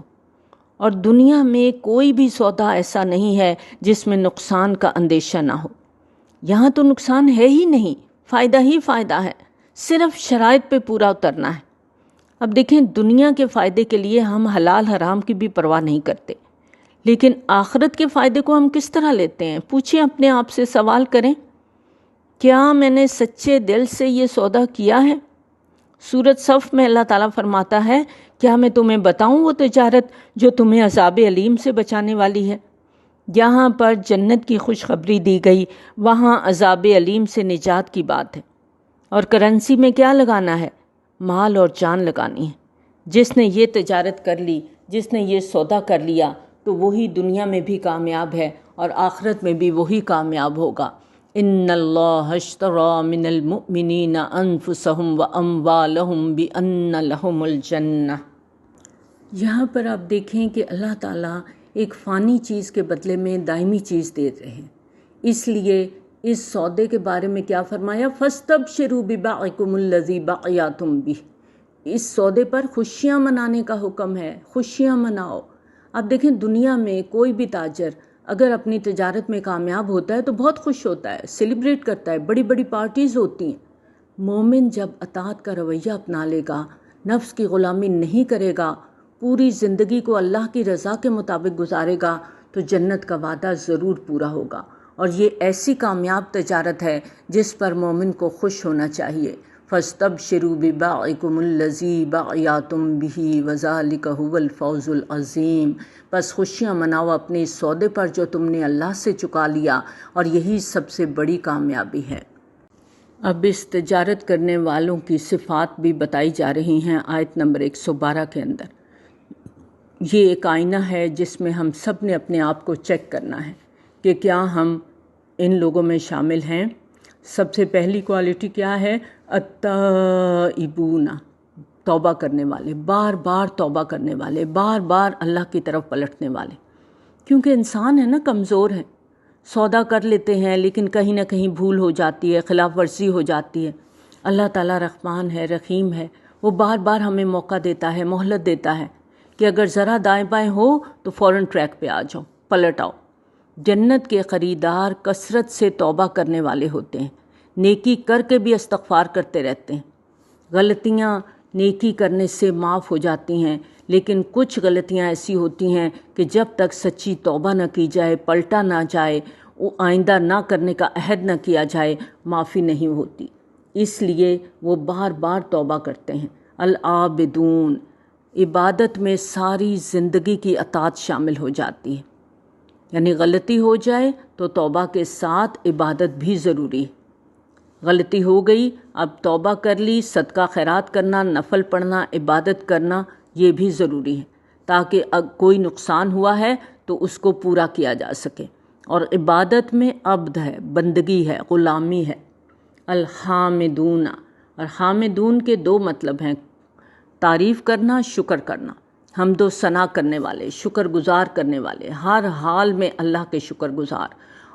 اور دنیا میں کوئی بھی سودا ایسا نہیں ہے جس میں نقصان کا اندیشہ نہ ہو۔ یہاں تو نقصان ہے ہی نہیں، فائدہ ہی فائدہ ہے، صرف شرائط پہ پورا اترنا ہے۔ اب دیکھیں، دنیا کے فائدے کے لیے ہم حلال حرام کی بھی پرواہ نہیں کرتے، لیکن آخرت کے فائدے کو ہم کس طرح لیتے ہیں؟ پوچھیں اپنے آپ سے، سوال کریں، کیا میں نے سچے دل سے یہ سودا کیا ہے؟ سورۃ صف میں اللہ تعالیٰ فرماتا ہے، کیا میں تمہیں بتاؤں وہ تجارت جو تمہیں عذاب علیم سے بچانے والی ہے؟ یہاں پر جنت کی خوشخبری دی گئی، وہاں عذاب علیم سے نجات کی بات ہے۔ اور کرنسی میں کیا لگانا ہے؟ مال اور جان لگانی ہے۔ جس نے یہ تجارت کر لی، جس نے یہ سودا کر لیا، تو وہی دنیا میں بھی کامیاب ہے اور آخرت میں بھی وہی کامیاب ہوگا۔ ان اللہ اشتری من المؤمنین انفسہم واموالہم بان لہم الجنہ۔ یہاں پر آپ دیکھیں کہ اللہ تعالیٰ ایک فانی چیز کے بدلے میں دائمی چیز دے رہے ہیں۔ اس لیے اس سودے کے بارے میں کیا فرمایا؟ فاستبشروا ببیعکم الذی بایعتم بہ، اس سودے پر خوشیاں منانے کا حکم ہے، خوشیاں مناؤ۔ اب دیکھیں دنیا میں کوئی بھی تاجر اگر اپنی تجارت میں کامیاب ہوتا ہے تو بہت خوش ہوتا ہے، سیلیبریٹ کرتا ہے، بڑی بڑی پارٹیز ہوتی ہیں۔ مومن جب اطاعت کا رویہ اپنا لے گا، نفس کی غلامی نہیں کرے گا، پوری زندگی کو اللہ کی رضا کے مطابق گزارے گا تو جنت کا وعدہ ضرور پورا ہوگا۔ اور یہ ایسی کامیاب تجارت ہے جس پر مومن کو خوش ہونا چاہیے۔ فَاسْتَبْشِرُوا بِبَيْعِكُمُ الَّذِي بَایَعْتُم بِهِ وَذَلِکَ هُوَ الْفَوْزُ الْعَظِیمُ۔ بس خوشیاں مناؤ اپنے اس سودے پر جو تم نے اللہ سے چکا لیا، اور یہی سب سے بڑی کامیابی ہے۔ اب اس تجارت کرنے والوں کی صفات بھی بتائی جا رہی ہیں آیت نمبر 112 کے اندر۔ یہ ایک آئینہ ہے جس میں ہم سب نے اپنے آپ کو چیک کرنا ہے کہ کیا ہم ان لوگوں میں شامل ہیں۔ سب سے پہلی کوالٹی کیا ہے؟ التائبون، توبہ کرنے والے، بار بار توبہ کرنے والے، بار بار اللہ کی طرف پلٹنے والے۔ کیونکہ انسان ہے نا، کمزور ہے، سودا کر لیتے ہیں لیکن کہیں نہ کہیں بھول ہو جاتی ہے، خلاف ورزی ہو جاتی ہے۔ اللہ تعالیٰ رحمان ہے، رحیم ہے، وہ بار بار ہمیں موقع دیتا ہے، مہلت دیتا ہے کہ اگر ذرا دائیں بائیں ہو تو فوراً ٹریک پہ آ جاؤ، پلٹ آؤ۔ جنت کے خریدار کثرت سے توبہ کرنے والے ہوتے ہیں، نیکی کر کے بھی استغفار کرتے رہتے ہیں۔ غلطیاں نیکی کرنے سے معاف ہو جاتی ہیں، لیکن کچھ غلطیاں ایسی ہوتی ہیں کہ جب تک سچی توبہ نہ کی جائے، پلٹا نہ جائے، وہ آئندہ نہ کرنے کا عہد نہ کیا جائے، معافی نہیں ہوتی۔ اس لیے وہ بار بار توبہ کرتے ہیں۔ العابدون، عبادت میں ساری زندگی کی اطاعت شامل ہو جاتی ہے، یعنی غلطی ہو جائے تو توبہ کے ساتھ عبادت بھی ضروری ہے۔ غلطی ہو گئی، اب توبہ کر لی، صدقہ خیرات کرنا، نفل پڑھنا، عبادت کرنا یہ بھی ضروری ہے تاکہ کوئی نقصان ہوا ہے تو اس کو پورا کیا جا سکے۔ اور عبادت میں عبد ہے، بندگی ہے، غلامی ہے۔ الحامدون، اور حامدون کے دو مطلب ہیں، تعریف کرنا، شکر کرنا۔ حمد و ثنا کرنے والے، شکر گزار کرنے والے، ہر حال میں اللہ کے شکر گزار۔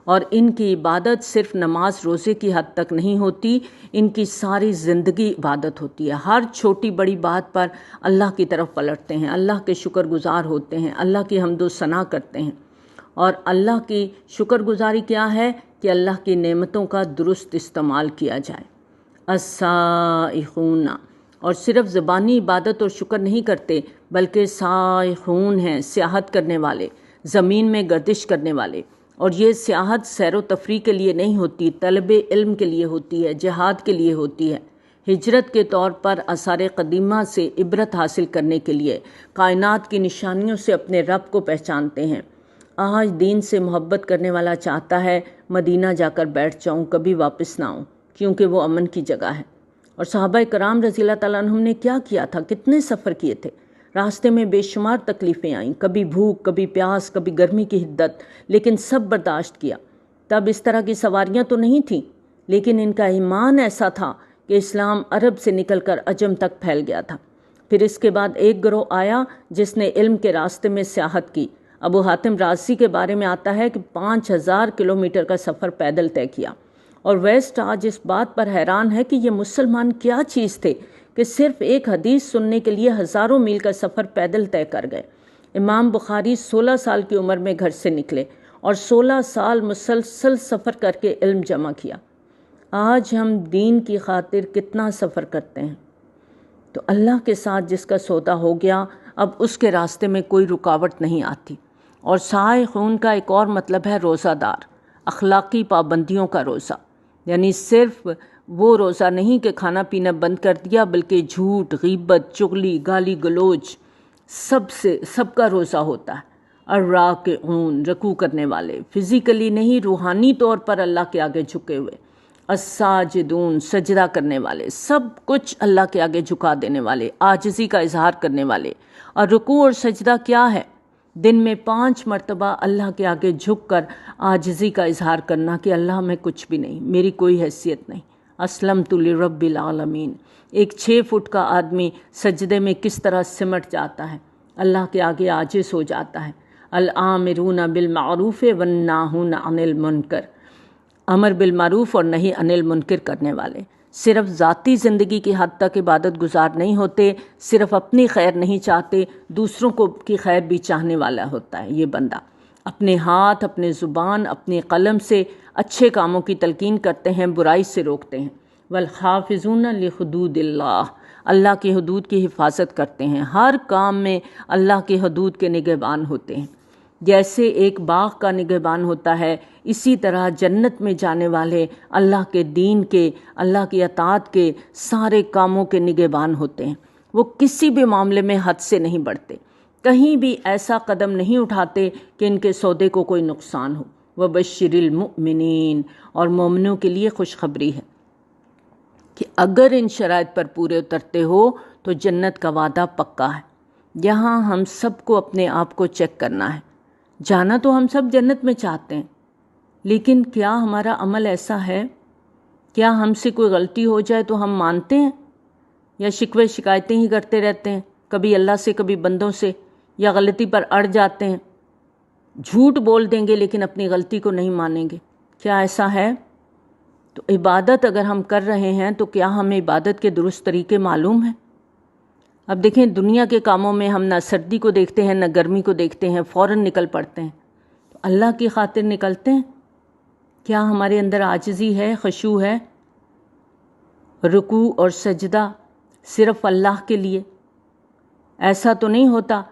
اور ان کی عبادت صرف نماز روزے کی حد تک نہیں ہوتی، ان کی ساری زندگی عبادت ہوتی ہے۔ ہر چھوٹی بڑی بات پر اللہ کی طرف پلٹتے ہیں، اللہ کے شکر گزار ہوتے ہیں، اللہ کی حمد و ثنا کرتے ہیں۔ اور اللہ کی شکر گزاری کیا ہے کہ اللہ کی نعمتوں کا درست استعمال کیا جائے۔ السائحون، اور صرف زبانی عبادت اور شکر نہیں کرتے بلکہ سائحون ہیں، سیاحت کرنے والے، زمین میں گردش کرنے والے۔ اور یہ سیاحت سیر و تفریح کے لیے نہیں ہوتی، طلب علم کے لیے ہوتی ہے، جہاد کے لیے ہوتی ہے، ہجرت کے طور پر آثار قدیمہ سے عبرت حاصل کرنے کے لیے، کائنات کی نشانیوں سے اپنے رب کو پہچانتے ہیں۔ آج دین سے محبت کرنے والا چاہتا ہے مدینہ جا کر بیٹھ جاؤں، کبھی واپس نہ آؤں، کیونکہ وہ امن کی جگہ ہے۔ اور صحابہ کرام رضی اللہ تعالیٰ عنہم نے کیا کیا تھا، کتنے سفر کیے تھے، راستے میں بے شمار تکلیفیں آئیں، کبھی بھوک، کبھی پیاس، کبھی گرمی کی حدت، لیکن سب برداشت کیا۔ تب اس طرح کی سواریاں تو نہیں تھیں، لیکن ان کا ایمان ایسا تھا کہ اسلام عرب سے نکل کر عجم تک پھیل گیا تھا۔ پھر اس کے بعد ایک گروہ آیا جس نے علم کے راستے میں سیاحت کی۔ ابو حاتم رازی کے بارے میں آتا ہے کہ 5000 کلومیٹر کا سفر پیدل طے کیا۔ اور ویسٹ آج اس بات پر حیران ہے کہ یہ مسلمان کیا چیز تھے کہ صرف ایک حدیث سننے کے لیے ہزاروں میل کا سفر پیدل طے کر گئے۔ امام بخاری 16 سال کی عمر میں گھر سے نکلے اور 16 سال مسلسل سفر کر کے علم جمع کیا۔ آج ہم دین کی خاطر کتنا سفر کرتے ہیں۔ تو اللہ کے ساتھ جس کا سودا ہو گیا، اب اس کے راستے میں کوئی رکاوٹ نہیں آتی۔ اور سائحون کا ایک اور مطلب ہے روزہ دار، اخلاقی پابندیوں کا روزہ، یعنی صرف وہ روزہ نہیں کہ کھانا پینا بند کر دیا، بلکہ جھوٹ، غیبت، چغلی، گالی گلوچ سب کا روزہ ہوتا ہے۔ الراکعون، رکوع کرنے والے، فزیکلی نہیں روحانی طور پر اللہ کے آگے جھکے ہوئے۔ الساجدون، سجدہ کرنے والے، سب کچھ اللہ کے آگے جھکا دینے والے، عاجزی کا اظہار کرنے والے۔ اور رکوع اور سجدہ کیا ہے؟ دن میں 5 مرتبہ اللہ کے آگے جھک کر عاجزی کا اظہار کرنا کہ اللہ میں کچھ بھی نہیں، میری کوئی حیثیت نہیں۔ اسلمت لرب العالمین۔ ایک 6 فٹ کا آدمی سجدے میں کس طرح سمٹ جاتا ہے، اللہ کے آگے عاجز ہو جاتا ہے۔ الآمرون بالمعروف والناہون عن المنکر، امر بالمعروف اور نہی عن المنکر کرنے والے۔ صرف ذاتی زندگی کی حد تک عبادت گزار نہیں ہوتے، صرف اپنی خیر نہیں چاہتے، دوسروں کو کی خیر بھی چاہنے والا ہوتا ہے یہ بندہ۔ اپنے ہاتھ، اپنے زبان، اپنے قلم سے اچھے کاموں کی تلقین کرتے ہیں، برائی سے روکتے ہیں۔ والحافظون لحدود اللہ، اللہ کی حدود کی حفاظت کرتے ہیں، ہر کام میں اللہ کی حدود کے نگہبان ہوتے ہیں۔ جیسے ایک باغ کا نگہبان ہوتا ہے، اسی طرح جنت میں جانے والے اللہ کے دین کے، اللہ کی اطاعت کے سارے کاموں کے نگہبان ہوتے ہیں۔ وہ کسی بھی معاملے میں حد سے نہیں بڑھتے، کہیں بھی ایسا قدم نہیں اٹھاتے کہ ان کے سودے کو کوئی نقصان ہو۔ وبشر المؤمنین، اور مومنوں کے لیے خوشخبری ہے کہ اگر ان شرائط پر پورے اترتے ہو تو جنت کا وعدہ پکا ہے۔ یہاں ہم سب کو اپنے آپ کو چیک کرنا ہے۔ جانا تو ہم سب جنت میں چاہتے ہیں، لیکن کیا ہمارا عمل ایسا ہے؟ کیا ہم سے کوئی غلطی ہو جائے تو ہم مانتے ہیں یا شکوے شکایتیں ہی کرتے رہتے ہیں، کبھی اللہ سے کبھی بندوں سے، یا غلطی پر اڑ جاتے ہیں؟ جھوٹ بول دیں گے لیکن اپنی غلطی کو نہیں مانیں گے، کیا ایسا ہے؟ تو عبادت اگر ہم کر رہے ہیں تو کیا ہمیں عبادت کے درست طریقے معلوم ہیں؟ اب دیکھیں، دنیا کے کاموں میں ہم نہ سردی کو دیکھتے ہیں نہ گرمی کو دیکھتے ہیں، فوراً نکل پڑتے ہیں۔ تو اللہ کی خاطر نکلتے ہیں؟ کیا ہمارے اندر عاجزی ہے، خشوع ہے؟ رکوع اور سجدہ صرف اللہ کے لیے؟ ایسا تو نہیں ہوتا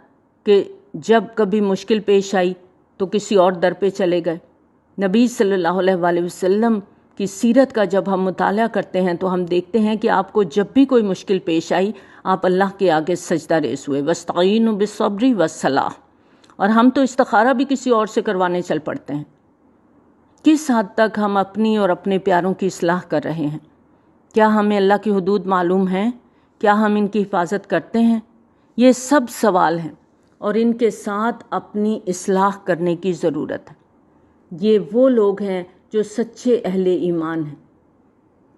کہ جب کبھی مشکل پیش آئی تو کسی اور در پہ چلے گئے۔ نبی صلی اللہ علیہ وآلہ وسلم کی سیرت کا جب ہم مطالعہ کرتے ہیں تو ہم دیکھتے ہیں کہ آپ کو جب بھی کوئی مشکل پیش آئی آپ اللہ کے آگے سجدہ ریز ہوئے، وَاسْتَعِینُوا بِالصَّبْرِ وَالصَّلَاةِ۔ اور ہم تو استخارہ بھی کسی اور سے کروانے چل پڑتے ہیں۔ کس حد تک ہم اپنی اور اپنے پیاروں کی اصلاح کر رہے ہیں؟ کیا ہمیں اللہ کی حدود معلوم ہیں؟ کیا ہم ان کی حفاظت کرتے ہیں؟ یہ سب سوال ہیں اور ان کے ساتھ اپنی اصلاح کرنے کی ضرورت ہے۔ یہ وہ لوگ ہیں جو سچے اہل ایمان ہیں۔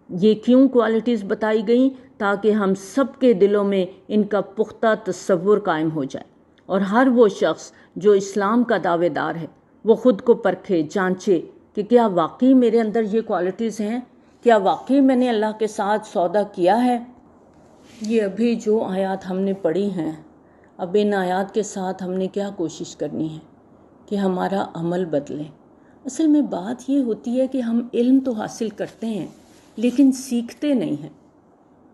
یہ کیوں کوالٹیز بتائی گئیں؟ تاکہ ہم سب کے دلوں میں ان کا پختہ تصور قائم ہو جائے، اور ہر وہ شخص جو اسلام کا دعوے دار ہے وہ خود کو پرکھے، جانچے کہ کیا واقعی میرے اندر یہ کوالٹیز ہیں، کیا واقعی میں نے اللہ کے ساتھ سودا کیا ہے۔ یہ ابھی جو آیات ہم نے پڑھی ہیں، اب ان آیات کے ساتھ ہم نے کیا کوشش کرنی ہے کہ ہمارا عمل بدلے۔ اصل میں بات یہ ہوتی ہے کہ ہم علم تو حاصل کرتے ہیں لیکن سیکھتے نہیں ہیں۔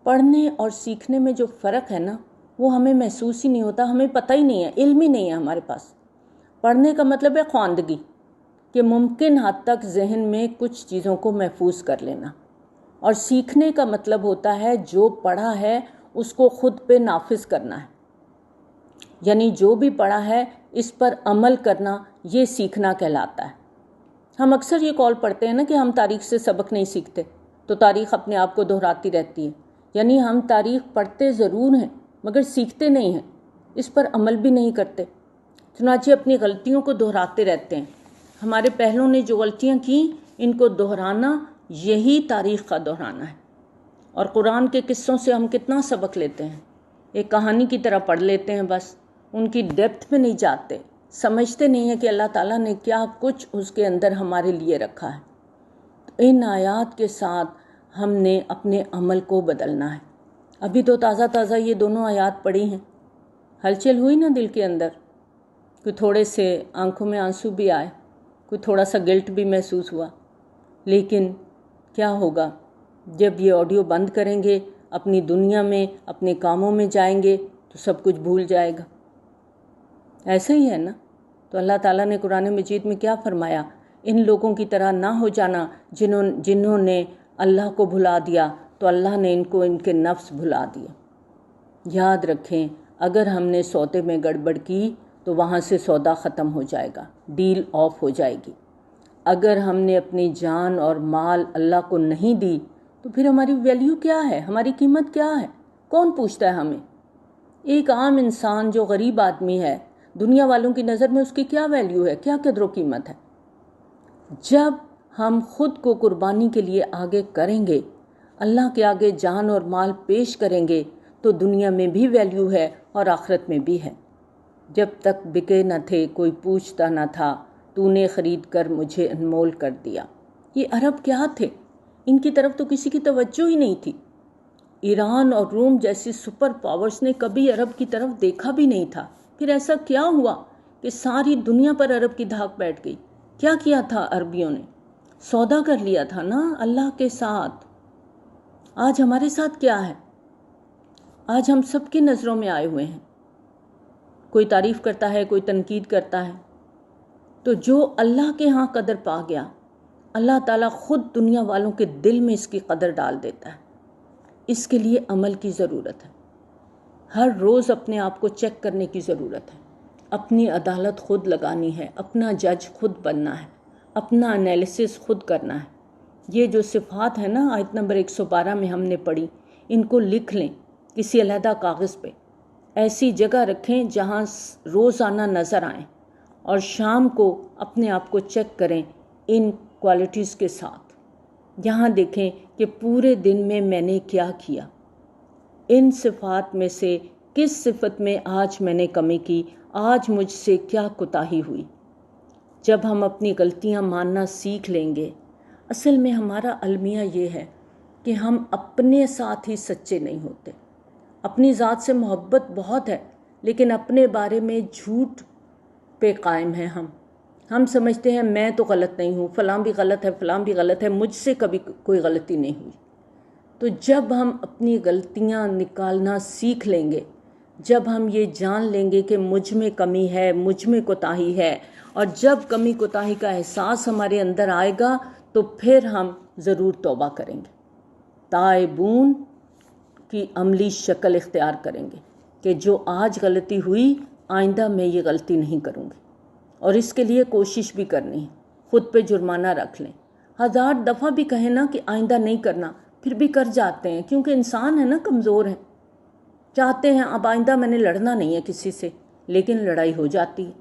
پڑھنے اور سیکھنے میں جو فرق ہے نا، وہ ہمیں محسوس ہی نہیں ہوتا، ہمیں پتہ ہی نہیں ہے، علم ہی نہیں ہے ہمارے پاس۔ پڑھنے کا مطلب ہے خواندگی، کہ ممکن حد تک ذہن میں کچھ چیزوں کو محفوظ کر لینا، اور سیکھنے کا مطلب ہوتا ہے جو پڑھا ہے اس کو خود پہ نافذ کرنا ہے، یعنی جو بھی پڑھا ہے اس پر عمل کرنا، یہ سیکھنا کہلاتا ہے۔ ہم اکثر یہ قول پڑھتے ہیں نا کہ ہم تاریخ سے سبق نہیں سیکھتے، تو تاریخ اپنے آپ کو دہراتی رہتی ہے، یعنی ہم تاریخ پڑھتے ضرور ہیں مگر سیکھتے نہیں ہیں، اس پر عمل بھی نہیں کرتے، چنانچہ اپنی غلطیوں کو دہراتے رہتے ہیں۔ ہمارے پہلوں نے جو غلطیاں کیں ان کو دہرانا، یہی تاریخ کا دہرانا ہے۔ اور قرآن کے قصوں سے ہم کتنا سبق لیتے ہیں، ایک کہانی کی طرح پڑھ لیتے ہیں، بس ان کی ڈیپتھ میں نہیں جاتے، سمجھتے نہیں ہیں کہ اللہ تعالیٰ نے کیا کچھ اس کے اندر ہمارے لیے رکھا ہے۔ تو ان آیات کے ساتھ ہم نے اپنے عمل کو بدلنا ہے۔ ابھی تو تازہ تازہ یہ دونوں آیات پڑھی ہیں، ہلچل ہوئی نا دل کے اندر، کوئی تھوڑے سے آنکھوں میں آنسو بھی آئے، کوئی تھوڑا سا گلٹ بھی محسوس ہوا، لیکن کیا ہوگا جب یہ آڈیو بند کریں گے، اپنی دنیا میں اپنے کاموں میں جائیں گے تو سب کچھ بھول جائے گا۔ ایسا ہی ہے نا؟ تو اللہ تعالیٰ نے قرآن مجید میں کیا فرمایا؟ ان لوگوں کی طرح نہ ہو جانا جنہوں نے اللہ کو بھلا دیا تو اللہ نے ان کو ان کے نفس بھلا دیا۔ یاد رکھیں، اگر ہم نے سودے میں گڑبڑ کی تو وہاں سے سودا ختم ہو جائے گا، ڈیل آف ہو جائے گی۔ اگر ہم نے اپنی جان اور مال اللہ کو نہیں دی تو پھر ہماری ویلیو کیا ہے، ہماری قیمت کیا ہے؟ کون پوچھتا ہے ہمیں؟ ایک عام انسان جو غریب آدمی ہے، دنیا والوں کی نظر میں اس کی کیا ویلیو ہے، کیا قدر و قیمت ہے؟ جب ہم خود کو قربانی کے لیے آگے کریں گے، اللہ کے آگے جان اور مال پیش کریں گے تو دنیا میں بھی ویلیو ہے اور آخرت میں بھی ہے۔ جب تک بکے نہ تھے کوئی پوچھتا نہ تھا، تو نے خرید کر مجھے انمول کر دیا۔ یہ عرب کیا تھے؟ ان کی طرف تو کسی کی توجہ ہی نہیں تھی۔ ایران اور روم جیسی سپر پاورز نے کبھی عرب کی طرف دیکھا بھی نہیں تھا۔ پھر ایسا کیا ہوا کہ ساری دنیا پر عرب کی دھاک بیٹھ گئی؟ کیا کیا تھا عربیوں نے؟ سودا کر لیا تھا نا اللہ کے ساتھ۔ آج ہمارے ساتھ کیا ہے؟ آج ہم سب کی نظروں میں آئے ہوئے ہیں۔ کوئی تعریف کرتا ہے، کوئی تنقید کرتا ہے، تو جو اللہ کے ہاں قدر پا گیا، اللہ تعالیٰ خود دنیا والوں کے دل میں اس کی قدر ڈال دیتا ہے۔ اس کے لیے عمل کی ضرورت ہے۔ ہر روز اپنے آپ کو چیک کرنے کی ضرورت ہے، اپنی عدالت خود لگانی ہے، اپنا جج خود بننا ہے، اپنا انالیسس خود کرنا ہے۔ یہ جو صفات ہیں نا آیت نمبر 112 میں ہم نے پڑھی، ان کو لکھ لیں کسی علیحدہ کاغذ پہ، ایسی جگہ رکھیں جہاں روزانہ نظر آئیں، اور شام کو اپنے آپ کو چیک کریں ان کوالٹیز کے ساتھ۔ یہاں دیکھیں کہ پورے دن میں میں نے کیا کیا، ان صفات میں سے کس صفت میں آج میں نے کمی کی، آج مجھ سے کیا کوتاہی ہوئی۔ جب ہم اپنی غلطیاں ماننا سیکھ لیں گے، اصل میں ہمارا المیہ یہ ہے کہ ہم اپنے ساتھ ہی سچے نہیں ہوتے۔ اپنی ذات سے محبت بہت ہے، لیکن اپنے بارے میں جھوٹ پہ قائم ہیں ہم سمجھتے ہیں میں تو غلط نہیں ہوں، فلاں بھی غلط ہے، فلاں بھی غلط ہے، مجھ سے کبھی کوئی غلطی نہیں ہوئی۔ تو جب ہم اپنی غلطیاں نکالنا سیکھ لیں گے، جب ہم یہ جان لیں گے کہ مجھ میں کمی ہے، مجھ میں کوتاہی ہے، اور جب کمی کوتاہی کا احساس ہمارے اندر آئے گا تو پھر ہم ضرور توبہ کریں گے، تائبون کی عملی شکل اختیار کریں گے کہ جو آج غلطی ہوئی آئندہ میں یہ غلطی نہیں کروں گی، اور اس کے لیے کوشش بھی کرنی ہے۔ خود پہ جرمانہ رکھ لیں، 1000 دفعہ بھی کہیں نا کہ آئندہ نہیں کرنا، پھر بھی کر جاتے ہیں، کیونکہ انسان ہے نا، کمزور ہیں، چاہتے ہیں اب آئندہ میں نے لڑنا نہیں ہے کسی سے، لیکن لڑائی ہو جاتی ہے۔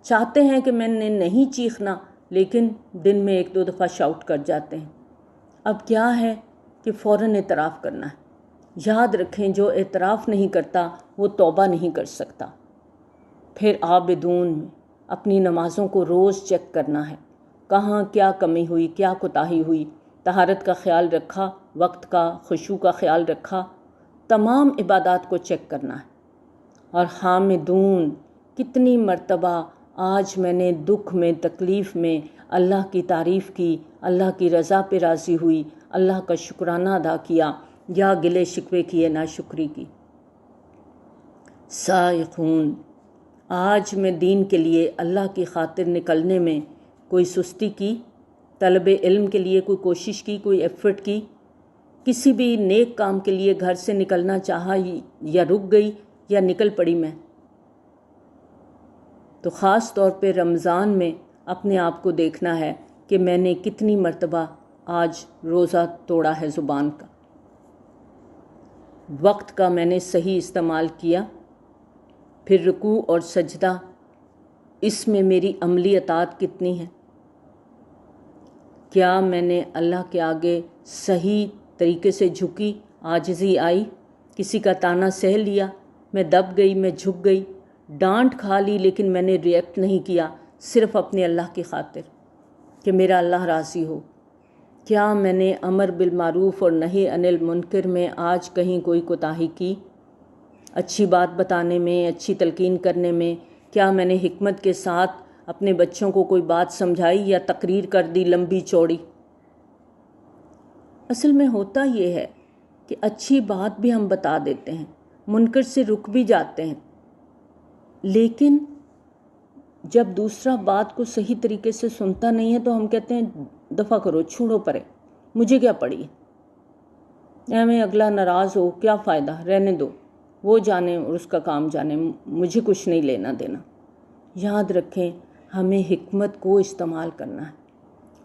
چاہتے ہیں کہ میں نے نہیں چیخنا، لیکن دن میں 1-2 دفعہ شاؤٹ کر جاتے ہیں۔ اب کیا ہے کہ فوراً اعتراف کرنا ہے۔ یاد رکھیں جو اعتراف نہیں کرتا وہ توبہ نہیں کر سکتا۔ پھر عابدون میں اپنی نمازوں کو روز چیک کرنا ہے، کہاں کیا کمی ہوئی، کیا کوتاہی ہوئی، طہارت کا خیال رکھا، وقت کا، خشوع کا خیال رکھا، تمام عبادات کو چیک کرنا ہے۔ اور حامدون، کتنی مرتبہ آج میں نے دکھ میں، تکلیف میں اللہ کی تعریف کی، اللہ کی رضا پہ راضی ہوئی، اللہ کا شکرانہ ادا کیا، یا گلے شکوے کیے، ناشکری کی۔ سائقون، آج میں دین کے لیے اللہ کی خاطر نکلنے میں کوئی سستی کی، طلب علم کے لیے کوئی کوشش کی، کوئی ایفرٹ کی، کسی بھی نیک کام کے لیے گھر سے نکلنا چاہا، یا رک گئی یا نکل پڑی میں؟ تو خاص طور پہ رمضان میں اپنے آپ کو دیکھنا ہے کہ میں نے کتنی مرتبہ آج روزہ توڑا ہے زبان کا، وقت کا میں نے صحیح استعمال کیا، پھر رکوع اور سجدہ، اس میں میری عملی اطاعت کتنی ہے؟ کیا میں نے اللہ کے آگے صحیح طریقے سے جھکی، عاجزی آئی، کسی کا تانا سہ لیا، میں دب گئی، میں جھک گئی، ڈانٹ کھا لی، لیکن میں نے ریئیکٹ نہیں کیا، صرف اپنے اللہ کی خاطر کہ میرا اللہ راضی ہو۔ کیا میں نے امر بالمعروف اور نہی عن المنکر میں آج کہیں کوئی کوتاہی کی؟ اچھی بات بتانے میں، اچھی تلقین کرنے میں کیا میں نے حکمت کے ساتھ اپنے بچوں کو کوئی بات سمجھائی یا تقریر کر دی لمبی چوڑی؟ اصل میں ہوتا یہ ہے کہ اچھی بات بھی ہم بتا دیتے ہیں، منکر سے رک بھی جاتے ہیں، لیکن جب دوسرا بات کو صحیح طریقے سے سنتا نہیں ہے تو ہم کہتے ہیں دفع کرو، چھوڑو پرے، مجھے کیا پڑی ہے، میں اگلا ناراض ہو کیا فائدہ، رہنے دو، وہ جانے اور اس کا کام جانے، مجھے کچھ نہیں لینا دینا۔ یاد رکھیں ہمیں حکمت کو استعمال کرنا ہے،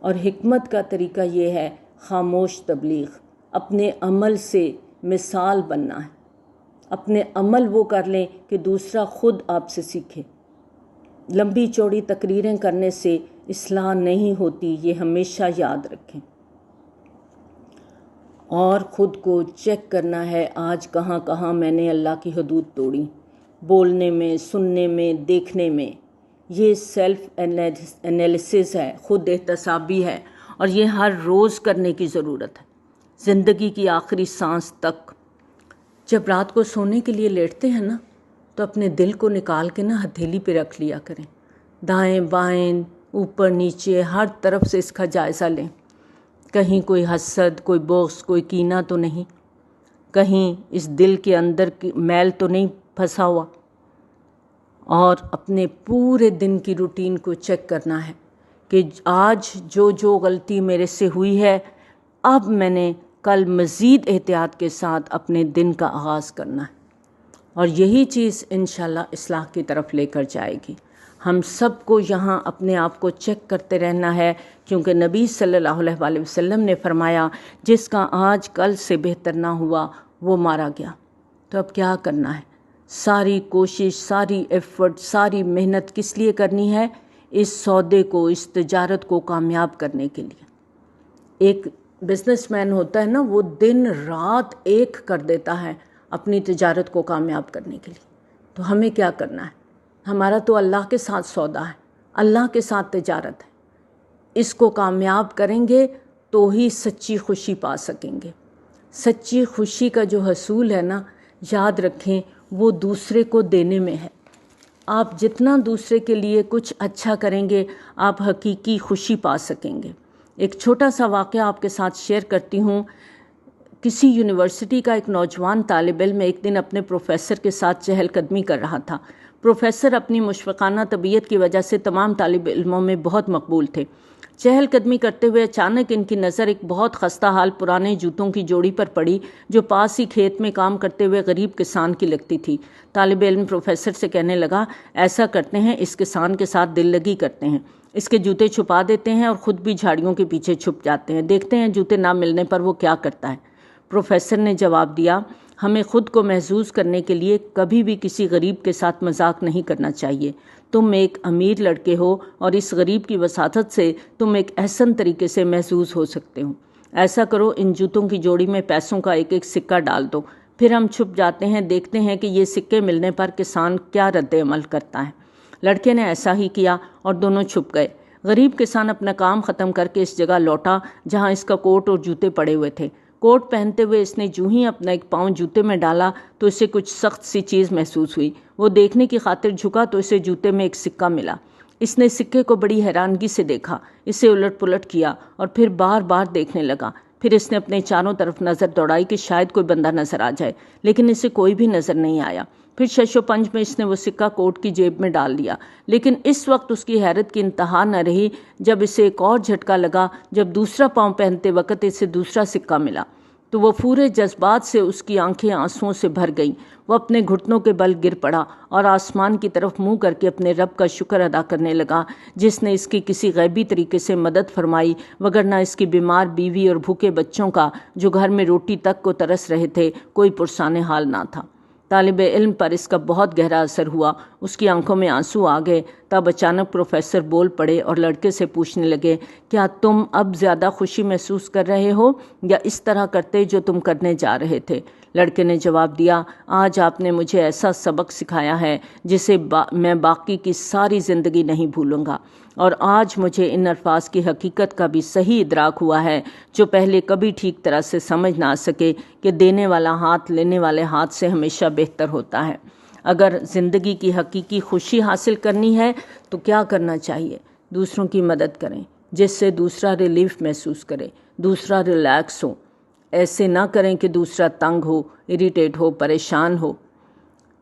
اور حکمت کا طریقہ یہ ہے خاموش تبلیغ، اپنے عمل سے مثال بننا ہے، اپنے عمل وہ کر لیں کہ دوسرا خود آپ سے سیکھے۔ لمبی چوڑی تقریریں کرنے سے اصلاح نہیں ہوتی، یہ ہمیشہ یاد رکھیں۔ اور خود کو چیک کرنا ہے آج کہاں کہاں میں نے اللہ کی حدود توڑی، بولنے میں، سننے میں، دیکھنے میں۔ یہ سیلف انالیسس ہے، خود احتسابی ہے، اور یہ ہر روز کرنے کی ضرورت ہے، زندگی کی آخری سانس تک۔ جب رات کو سونے کے لیے لیٹتے ہیں نا تو اپنے دل کو نکال کے نا ہتھیلی پہ رکھ لیا کریں، دائیں بائیں اوپر نیچے ہر طرف سے اس کا جائزہ لیں، کہیں کوئی حسد، کوئی بغض، کوئی کینہ تو نہیں، کہیں اس دل کے اندر کی میل تو نہیں پھنسا ہوا، اور اپنے پورے دن کی روٹین کو چیک کرنا ہے کہ آج جو غلطی میرے سے ہوئی ہے اب میں نے کل مزید احتیاط کے ساتھ اپنے دن کا آغاز کرنا ہے، اور یہی چیز انشاءاللہ اصلاح کی طرف لے کر جائے گی۔ ہم سب کو یہاں اپنے آپ کو چیک کرتے رہنا ہے، کیونکہ نبی صلی اللہ علیہ وآلہ وسلم نے فرمایا جس کا آج کل سے بہتر نہ ہوا وہ مارا گیا۔ تو اب کیا کرنا ہے؟ ساری کوشش، ساری ایفرٹ، ساری محنت کس لیے کرنی ہے؟ اس سودے کو، اس تجارت کو کامیاب کرنے کے لیے۔ ایک بزنس مین ہوتا ہے نا، وہ دن رات ایک کر دیتا ہے اپنی تجارت کو کامیاب کرنے کے لیے۔ تو ہمیں کیا کرنا ہے؟ ہمارا تو اللہ کے ساتھ سودا ہے، اللہ کے ساتھ تجارت ہے، اس کو کامیاب کریں گے تو ہی سچی خوشی پا سکیں گے۔ سچی خوشی کا جو حصول ہے نا، یاد رکھیں وہ دوسرے کو دینے میں ہے۔ آپ جتنا دوسرے کے لیے کچھ اچھا کریں گے آپ حقیقی خوشی پا سکیں گے۔ ایک چھوٹا سا واقعہ آپ کے ساتھ شیئر کرتی ہوں۔ کسی یونیورسٹی کا ایک نوجوان طالب علم ایک دن اپنے پروفیسر کے ساتھ چہل قدمی کر رہا تھا۔ پروفیسر اپنی مشفقانہ طبیعت کی وجہ سے تمام طالب علموں میں بہت مقبول تھے۔ چہل قدمی کرتے ہوئے اچانک ان کی نظر ایک بہت خستہ حال پرانے جوتوں کی جوڑی پر پڑی جو پاس ہی کھیت میں کام کرتے ہوئے غریب کسان کی لگتی تھی۔ طالب علم پروفیسر سے کہنے لگا، ایسا کرتے ہیں اس کسان کے ساتھ دل لگی کرتے ہیں، اس کے جوتے چھپا دیتے ہیں اور خود بھی جھاڑیوں کے پیچھے چھپ جاتے ہیں، دیکھتے ہیں جوتے نہ ملنے پر وہ کیا کرتا ہے۔ پروفیسر نے جواب دیا، ہمیں خود کو محظوظ کرنے کے لیے کبھی بھی کسی غریب کے ساتھ مذاق نہیں کرنا چاہیے۔ تم ایک امیر لڑکے ہو اور اس غریب کی وساطت سے تم ایک احسن طریقے سے محظوظ ہو سکتے ہو۔ ایسا کرو، ان جوتوں کی جوڑی میں پیسوں کا ایک ایک سکہ ڈال دو، پھر ہم چھپ جاتے ہیں، دیکھتے ہیں کہ یہ سکے ملنے پر کسان کیا رد عمل کرتا ہے۔ لڑکے نے ایسا ہی کیا اور دونوں چھپ گئے۔ غریب کسان اپنا کام ختم کر کے اس جگہ لوٹا جہاں اس کا کوٹ اور جوتے پڑے ہوئے تھے۔ کوٹ پہنتے ہوئے اس نے جو ہی اپنا ایک پاؤں جوتے میں ڈالا تو اسے کچھ سخت سی چیز محسوس ہوئی۔ وہ دیکھنے کی خاطر جھکا تو اسے جوتے میں ایک سکہ ملا۔ اس نے سکے کو بڑی حیرانگی سے دیکھا، اسے الٹ پلٹ کیا اور پھر بار بار دیکھنے لگا۔ پھر اس نے اپنے چاروں طرف نظر دوڑائی کہ شاید کوئی بندہ نظر آ جائے، لیکن اسے کوئی بھی نظر نہیں آیا۔ پھر شش و پنج میں اس نے وہ سکہ کوٹ کی جیب میں ڈال دیا، لیکن اس وقت اس کی حیرت کی انتہا نہ رہی جب اسے ایک اور جھٹکا لگا جب دوسرا پاؤں پہنتے وقت اسے دوسرا سکہ ملا، تو وہ پورے جذبات سے اس کی آنکھیں آنسوؤں سے بھر گئیں۔ وہ اپنے گھٹنوں کے بل گر پڑا اور آسمان کی طرف منہ کر کے اپنے رب کا شکر ادا کرنے لگا جس نے اس کی کسی غیبی طریقے سے مدد فرمائی، وگرنہ اس کی بیمار بیوی اور بھوکے بچوں کا جو گھر میں روٹی تک کو ترس رہے تھے کوئی پرسان حال نہ تھا۔ طالب علم پر اس کا بہت گہرا اثر ہوا، اس کی آنکھوں میں آنسو آ گئے۔ تب اچانک پروفیسر بول پڑے اور لڑکے سے پوچھنے لگے، کیا تم اب زیادہ خوشی محسوس کر رہے ہو یا اس طرح کرتے جو تم کرنے جا رہے تھے؟ لڑکے نے جواب دیا، آج آپ نے مجھے ایسا سبق سکھایا ہے جسے میں باقی کی ساری زندگی نہیں بھولوں گا، اور آج مجھے ان الفاظ کی حقیقت کا بھی صحیح ادراک ہوا ہے جو پہلے کبھی ٹھیک طرح سے سمجھ نہ سکے کہ دینے والا ہاتھ لینے والے ہاتھ سے ہمیشہ بہتر ہوتا ہے۔ اگر زندگی کی حقیقی خوشی حاصل کرنی ہے تو کیا کرنا چاہیے؟ دوسروں کی مدد کریں جس سے دوسرا ریلیف محسوس کرے، دوسرا ریلیکس ہو۔ ایسے نہ کریں کہ دوسرا تنگ ہو، اریٹیٹ ہو، پریشان ہو۔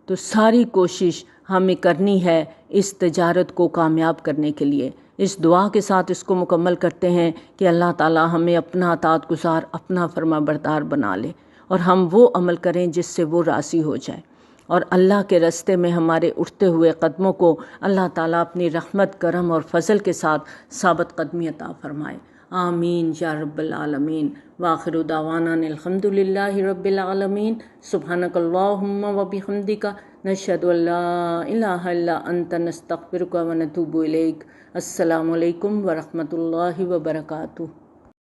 تو ساری کوشش ہمیں کرنی ہے اس تجارت کو کامیاب کرنے کے لیے۔ اس دعا کے ساتھ اس کو مکمل کرتے ہیں کہ اللہ تعالی ہمیں اپنا اطاعت گزار، اپنا فرما بردار بنا لے اور ہم وہ عمل کریں جس سے وہ راضی ہو جائے، اور اللہ کے راستے میں ہمارے اٹھتے ہوئے قدموں کو اللہ تعالیٰ اپنی رحمت، کرم اور فضل کے ساتھ ثابت قدمی عطا فرمائے۔ آمین یا رب العالمین۔ وآخر دعوانا الحمدللہ رب العالمین۔ سبحانک اللہم و بحمدک، نشہد ان لا الہ الا انت، نستغفرک و نتوب الیک۔ السلام علیکم ورحمۃ اللہ وبرکاتہ۔